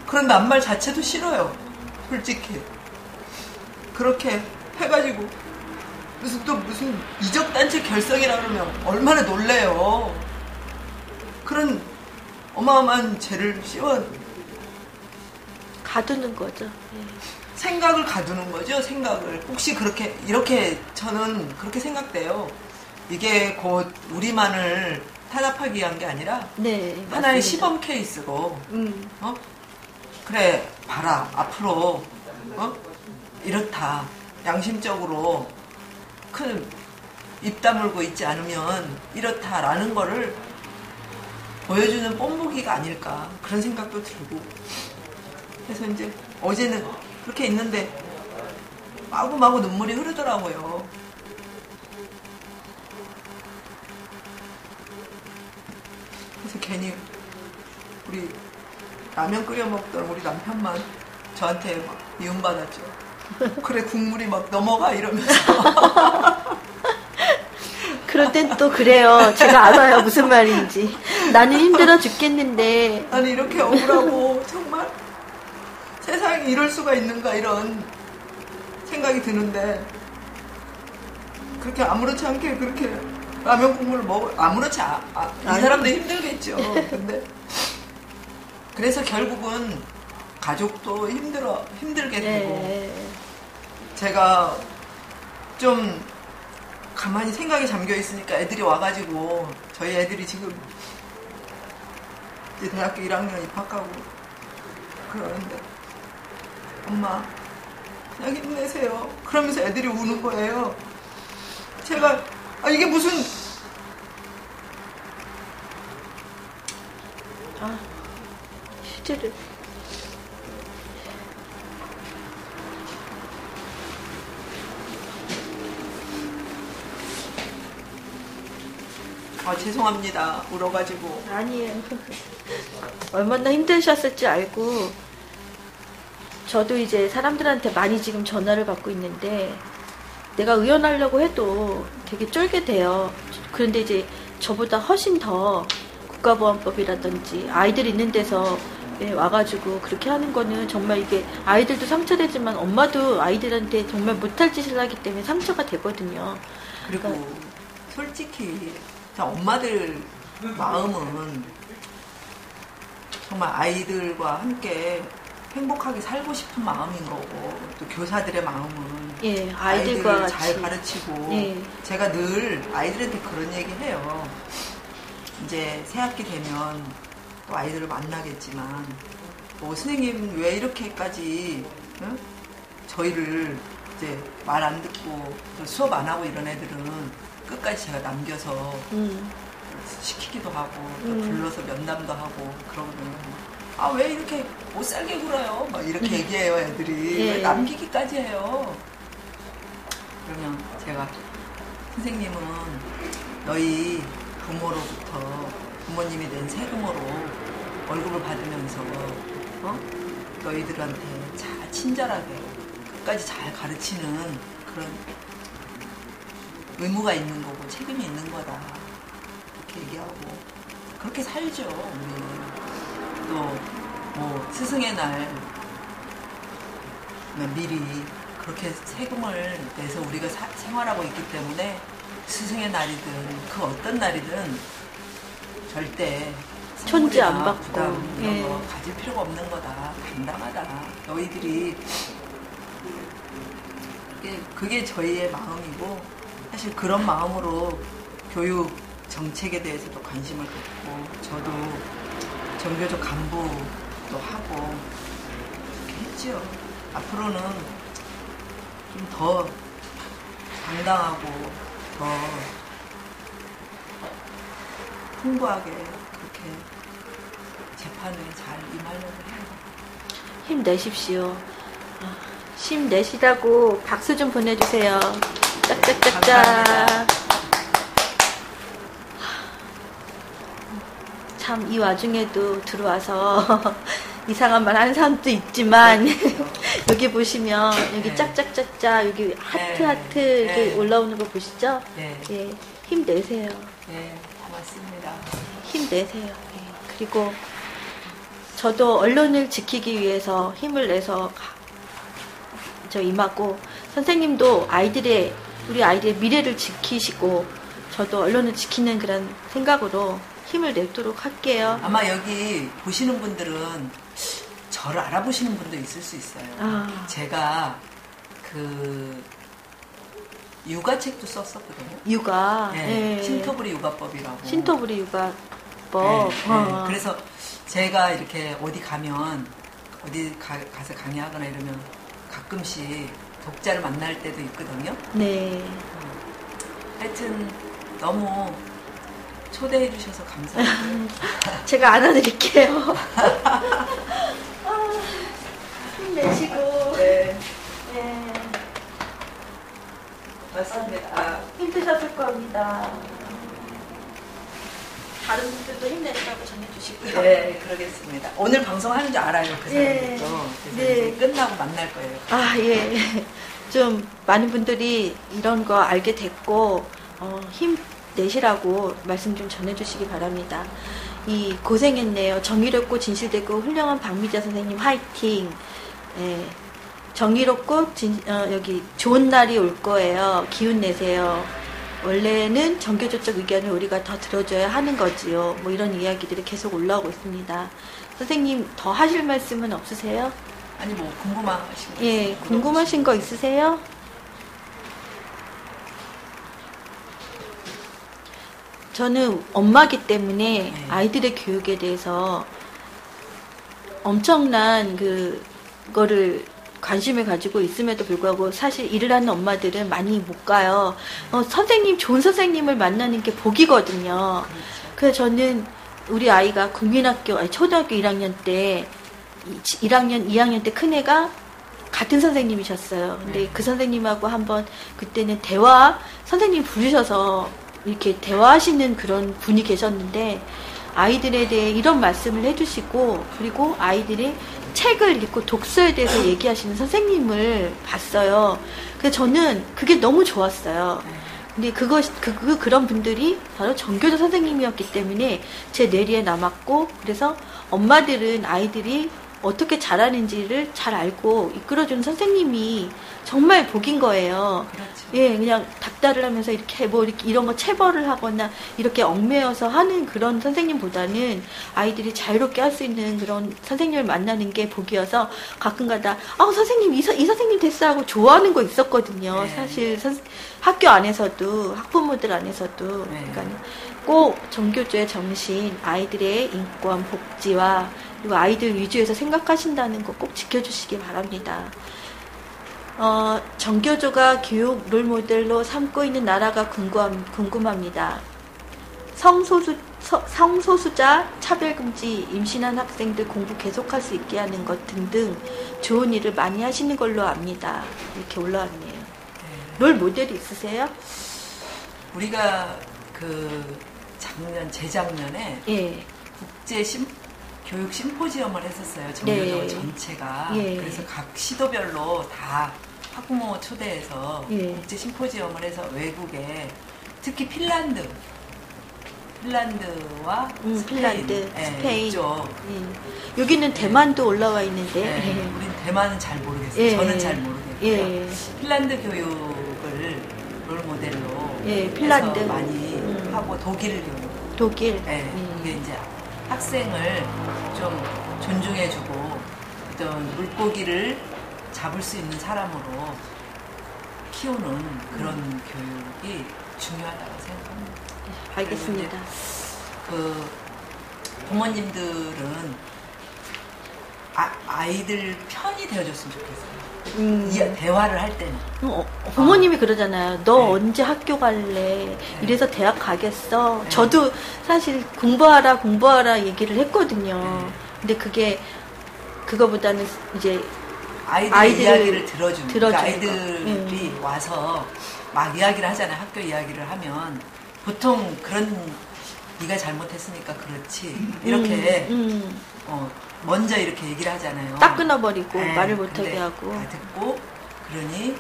Speaker 2: 그런 낱말 자체도 싫어요. 솔직히 그렇게 해가지고 무슨 이적단체 결성이라 그러면 얼마나 놀래요. 그런 어마어마한 죄를 씌워
Speaker 1: 가두는 거죠.
Speaker 2: 생각을 가두는 거죠. 생각을 혹시 그렇게 이렇게 저는 그렇게 생각돼요. 이게 곧 우리만을 탄압하기 위한 게 아니라
Speaker 1: 네,
Speaker 2: 하나의
Speaker 1: 맞습니다.
Speaker 2: 시범 케이스고, 그래 봐라 앞으로 이렇다, 양심적으로 큰 입 다물고 있지 않으면 이렇다라는 거를 보여주는 뽐보기가 아닐까 그런 생각도 들고 그래서 이제 어제는 그렇게 있는데 마구마구 눈물이 흐르더라고요. 그래서 괜히 우리 라면 끓여 먹던 우리 남편만 저한테 막 미움받았죠. 그래 국물이 막 넘어가 이러면서.
Speaker 1: 그럴 땐 또 그래요. 제가 알아요 무슨 말인지. 나는 힘들어 죽겠는데.
Speaker 2: 아니 이렇게 억울하고 정말 세상에 이럴 수가 있는가 이런 생각이 드는데 그렇게 아무렇지 않게 그렇게 라면 국물을 먹어 아무렇지 이 사람도 힘들겠죠. 근데 그래서 결국은 가족도 힘들게 되고 제가 좀 가만히 생각이 잠겨 있으니까 애들이 와가지고 저희 애들이 지금 이제 대학교 1학년 입학하고 그러는데 엄마 그냥 힘내세요. 그러면서 애들이 우는 거예요. 제가 이게 무슨
Speaker 1: 휴지를
Speaker 2: 죄송합니다. 울어가지고.
Speaker 1: 아니에요. 얼마나 힘드셨을지 알고 저도 이제 사람들한테 많이 지금 전화를 받고 있는데 내가 의연하려고 해도 되게 쫄게 돼요. 그런데 이제 저보다 훨씬 더 국가보안법이라든지 아이들 있는 데서 와가지고 그렇게 하는 거는 정말 이게 아이들도 상처되지만 엄마도 아이들한테 정말 못할 짓을 하기 때문에 상처가 되거든요.
Speaker 2: 그리고 그러니까 솔직히 엄마들 마음은 정말 아이들과 함께 행복하게 살고 싶은 마음인 거고 또 교사들의 마음은 아이들과 잘 가르치고 제가 늘 아이들한테 그런 얘기 해요. 이제 새학기 되면 또 아이들을 만나겠지만 선생님 왜 이렇게까지 저희를 이제 말 안 듣고 수업 안 하고 이런 애들은 끝까지 제가 남겨서 시키기도 하고 또 불러서 면담도 하고 그러거든요. 왜 이렇게 못 살게 굴어요? 막 이렇게 얘기해요 애들이. 왜 남기기까지 해요? 그러면 제가 선생님은 너희 부모로부터 부모님이 낸 세금으로 월급을 받으면서 너희들한테 잘 친절하게 끝까지 잘 가르치는 그런 의무가 있는 거고 책임이 있는 거다 이렇게 얘기하고 그렇게 살죠. 우리는 또 뭐 스승의 날 미리 그렇게 세금을 내서 우리가 생활하고 있기 때문에 스승의 날이든 그 어떤 날이든 절대
Speaker 1: 천지 안 받고
Speaker 2: 부담 이런 거 가질 필요가 없는 거다. 당당하다. 너희들이 그게 저희의 마음이고 사실 그런 마음으로 교육 정책에 대해서도 관심을 갖고 저도 전교조 간부도 하고 그렇게 했죠. 앞으로는 좀 더 당당하고 더 풍부하게 그렇게 재판에 잘 임하려고 해요.
Speaker 1: 힘내십시오. 힘내시다고 박수 좀 보내주세요. 짝짝짝짝. 참 이 와중에도 들어와서 이상한 말 하는 사람도 있지만 여기 보시면 여기 짝짝짝짝 여기 하트 이렇게 올라오는 거 보시죠? 예, 힘내세요.
Speaker 2: 네, 고맙습니다.
Speaker 1: 힘내세요. 예. 그리고 저도 언론을 지키기 위해서 힘을 내서 저 임하고 선생님도 우리 아이들의 미래를 지키시고 저도 언론을 지키는 그런 생각으로 힘을 내도록 할게요.
Speaker 2: 아마 여기 보시는 분들은 저를 알아보시는 분도 있을 수 있어요. 제가 그 육아책도 썼었거든요.
Speaker 1: 육아.
Speaker 2: 네. 신토부리 육아법이라고.
Speaker 1: 신토부리 육아법.
Speaker 2: 네. 그래서 제가 이렇게 어디 가면 어디 가서 강의하거나 이러면 가끔씩 독자를 만날 때도 있거든요.
Speaker 1: 네.
Speaker 2: 하여튼 너무 초대해 주셔서 감사해요.
Speaker 1: 제가 안아드릴게요. 힘내시고.
Speaker 2: 네.
Speaker 1: 네.
Speaker 2: 맞습니다.
Speaker 1: 힘드셨을 겁니다. 다른 분들도 힘내시라고 전해주시고요.
Speaker 2: 네, 그러겠습니다. 오늘 방송하는 줄 알아요, 그 사람들도. 그래서
Speaker 1: 네.
Speaker 2: 이제 끝나고 만날 거예요.
Speaker 1: 아, 예. 좀 많은 분들이 이런 거 알게 됐고 힘내시라고 말씀 좀 전해주시기 바랍니다. 이 고생했네요. 정의롭고 진실되고 훌륭한 박미자 선생님 화이팅. 예. 정의롭고 여기 좋은 날이 올 거예요. 기운 내세요. 원래는 정교조적 의견을 우리가 더 들어줘야 하는 거지요. 뭐 이런 이야기들이 계속 올라오고 있습니다. 선생님 더 하실 말씀은 없으세요?
Speaker 2: 아니 뭐 궁금하신 거
Speaker 1: 예, 궁금하신 거 있으세요? 저는 엄마기 때문에 아이들의 교육에 대해서 엄청난 그거를 관심을 가지고 있음에도 불구하고 사실 일을 하는 엄마들은 많이 못 가요. 선생님, 좋은 선생님을 만나는 게 복이거든요. 그래서 저는 우리 아이가 국민학교, 초등학교 1학년 때 1학년, 2학년 때 큰애가 같은 선생님이셨어요. 근데 그 선생님하고 한번 그때는 선생님 부르셔서 이렇게 대화하시는 그런 분이 계셨는데 아이들에 대해 이런 말씀을 해주시고 그리고 아이들이 책을 읽고 독서에 대해서 얘기하시는 선생님을 봤어요. 그래서 저는 그게 너무 좋았어요. 근데 그런 분들이 바로 정교조 선생님이었기 때문에 제 뇌리에 남았고 그래서 엄마들은 아이들이 어떻게 자라는지를 잘 알고 이끌어주는 선생님이 정말 복인 거예요.
Speaker 2: 그렇죠.
Speaker 1: 예, 그냥 닥달을 하면서 이렇게 이런 거 체벌을 하거나 이렇게 얽매여서 하는 그런 선생님보다는 아이들이 자유롭게 할 수 있는 그런 선생님을 만나는 게 복이어서 가끔가다 선생님 이 선생님 됐어 하고 좋아하는 거 있었거든요.
Speaker 2: 네.
Speaker 1: 사실 학교 안에서도 학부모들 안에서도 그러니까 꼭 정교조의 정신, 아이들의 인권, 복지와 그리고 아이들 위주에서 생각하신다는 거 꼭 지켜주시기 바랍니다. 정교조가 교육 롤모델로 삼고 있는 나라가 궁금합니다. 성소수자 차별금지, 임신한 학생들 공부 계속할 수 있게 하는 것 등등 좋은 일을 많이 하시는 걸로 압니다. 이렇게 올라왔네요. 롤모델이 있으세요?
Speaker 2: 우리가 재작년에 국제 교육 심포지엄을 했었어요. 정교조 전체가. 그래서 각 시도별로 다 학부모 초대해서 국제 심포지엄을 해서 외국에 특히 핀란드와
Speaker 1: 스페인
Speaker 2: 이쪽.
Speaker 1: 여기는 대만도 올라와 있는데
Speaker 2: 우린 대만은 잘 모르겠어요. 저는 잘 모르겠고요. 핀란드 교육을 롤모델로
Speaker 1: 핀란드
Speaker 2: 해서 많이 하고 독일 교육. 이게 이제 학생을 좀 존중해주고 어떤 물고기를 잡을 수 있는 사람으로 키우는 그런 교육이 중요하다고 생각합니다.
Speaker 1: 알겠습니다.
Speaker 2: 부모님들은 아이들 편이 되어줬으면 좋겠어요. 대화를 할 때는.
Speaker 1: 부모님이 그러잖아요. 너 언제 학교 갈래? 이래서 대학 가겠어? 저도 사실 공부하라 얘기를 했거든요. 근데 그거보다는 이제
Speaker 2: 아이들의 이야기를 들어주는. 그러니까 아이들이 와서 막 이야기를 하잖아요. 학교 이야기를 하면 보통 네가 잘못했으니까 그렇지. 이렇게 먼저 이렇게 얘기를 하잖아요.
Speaker 1: 딱 끊어버리고 말을 못하게 하고.
Speaker 2: 다 듣고 그러니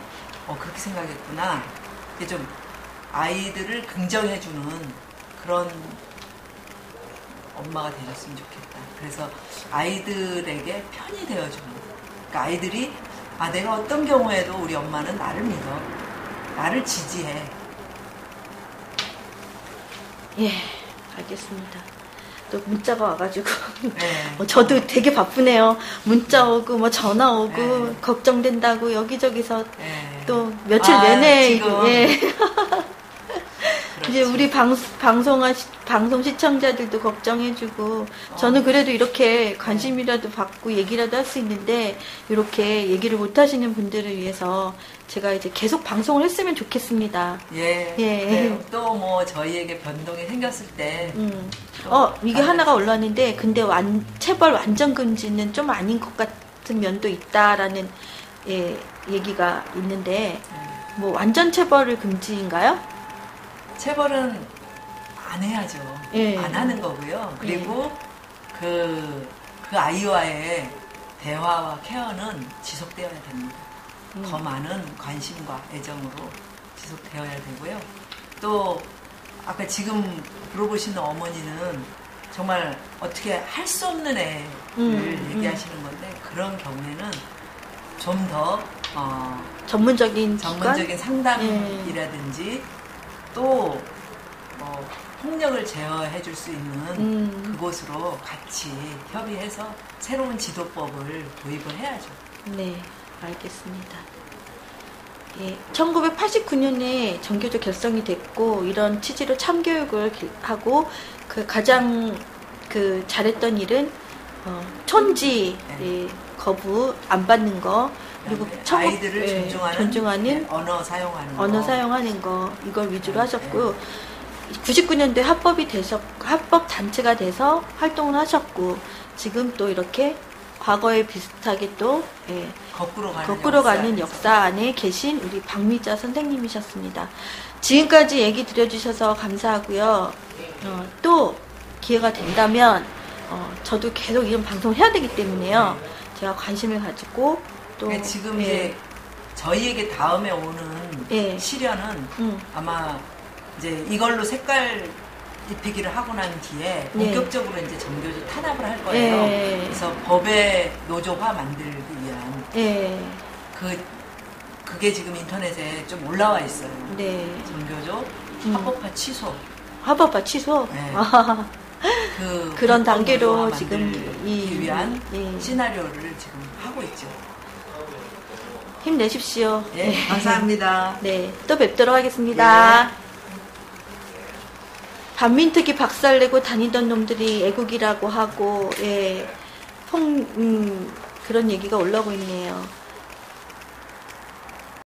Speaker 2: 그렇게 생각했구나. 이게 좀 아이들을 긍정해주는 그런 엄마가 되셨으면 좋겠다. 그래서 아이들에게 편이 되어주는. 그러니까 아이들이 내가 어떤 경우에도 우리 엄마는 나를 믿어. 나를 지지해.
Speaker 1: 예, 알겠습니다. 또 문자가 와가지고 저도 되게 바쁘네요. 문자 오고 전화 오고 걱정된다고 여기저기서 또 며칠 내내
Speaker 2: 지금
Speaker 1: 이제 우리 방송 시청자들도 걱정해주고, 저는 그래도 이렇게 관심이라도 받고 얘기라도 할 수 있는데, 이렇게 얘기를 못 하시는 분들을 위해서 제가 이제 계속 방송을 했으면 좋겠습니다.
Speaker 2: 예. 네. 또 뭐 저희에게 변동이 생겼을 때.
Speaker 1: 이게 하나가 올라왔는데, 근데 체벌 완전 금지는 좀 아닌 것 같은 면도 있다라는, 얘기가 있는데, 뭐 완전 체벌을 금지인가요?
Speaker 2: 체벌은 안 해야죠. 안 하는 거고요. 그리고 그 아이와의 대화와 케어는 지속되어야 됩니다. 더 많은 관심과 애정으로 지속되어야 되고요. 또 아까 지금 물어보시는 어머니는 정말 어떻게 할 수 없는 애를 얘기하시는 건데, 그런 경우에는 좀 더
Speaker 1: 전문적인
Speaker 2: 상담이라든지 또 폭력을 제어해 줄 수 있는 그곳으로 같이 협의해서 새로운 지도법을 도입을 해야죠.
Speaker 1: 네, 알겠습니다. 1989년에 정교조 결성이 됐고, 이런 취지로 참교육을 하고, 가장 잘했던 일은 촌지 거부 안 받는 거, 그리고
Speaker 2: 아이들을 존중하는
Speaker 1: 언어 사용하는 거, 이걸 위주로 하셨고요. 99년도에 합법 단체가 돼서 활동을 하셨고, 지금 또 이렇게 과거에 비슷하게 또 거꾸로 가는 역사 안에 계신 우리 박미자 선생님이셨습니다. 지금까지 얘기 들려주셔서 감사하고요. 또 기회가 된다면 저도 계속 이런 방송을 해야 되기 때문에요. 제가 관심을 가지고 또
Speaker 2: 지금 이제 저희에게 다음에 오는 시련은 아마 이제 이걸로 색깔 입히기를 하고 난 뒤에 본격적으로 이제 정교조 탄압을 할 거예요. 그래서 법의 노조화 만들기 위한 그게 지금 인터넷에 좀 올라와 있어요. 정교조 합법화 취소.
Speaker 1: 합법화 취소.
Speaker 2: 네.
Speaker 1: 그런 단계로 지금
Speaker 2: 위한 시나리오를 지금 하고 있죠.
Speaker 1: 힘내십시오.
Speaker 2: 감사합니다.
Speaker 1: 또 뵙도록 하겠습니다. 반민특위 박살내고 다니던 놈들이 애국이라고 하고, 그런 얘기가 올라오고 있네요.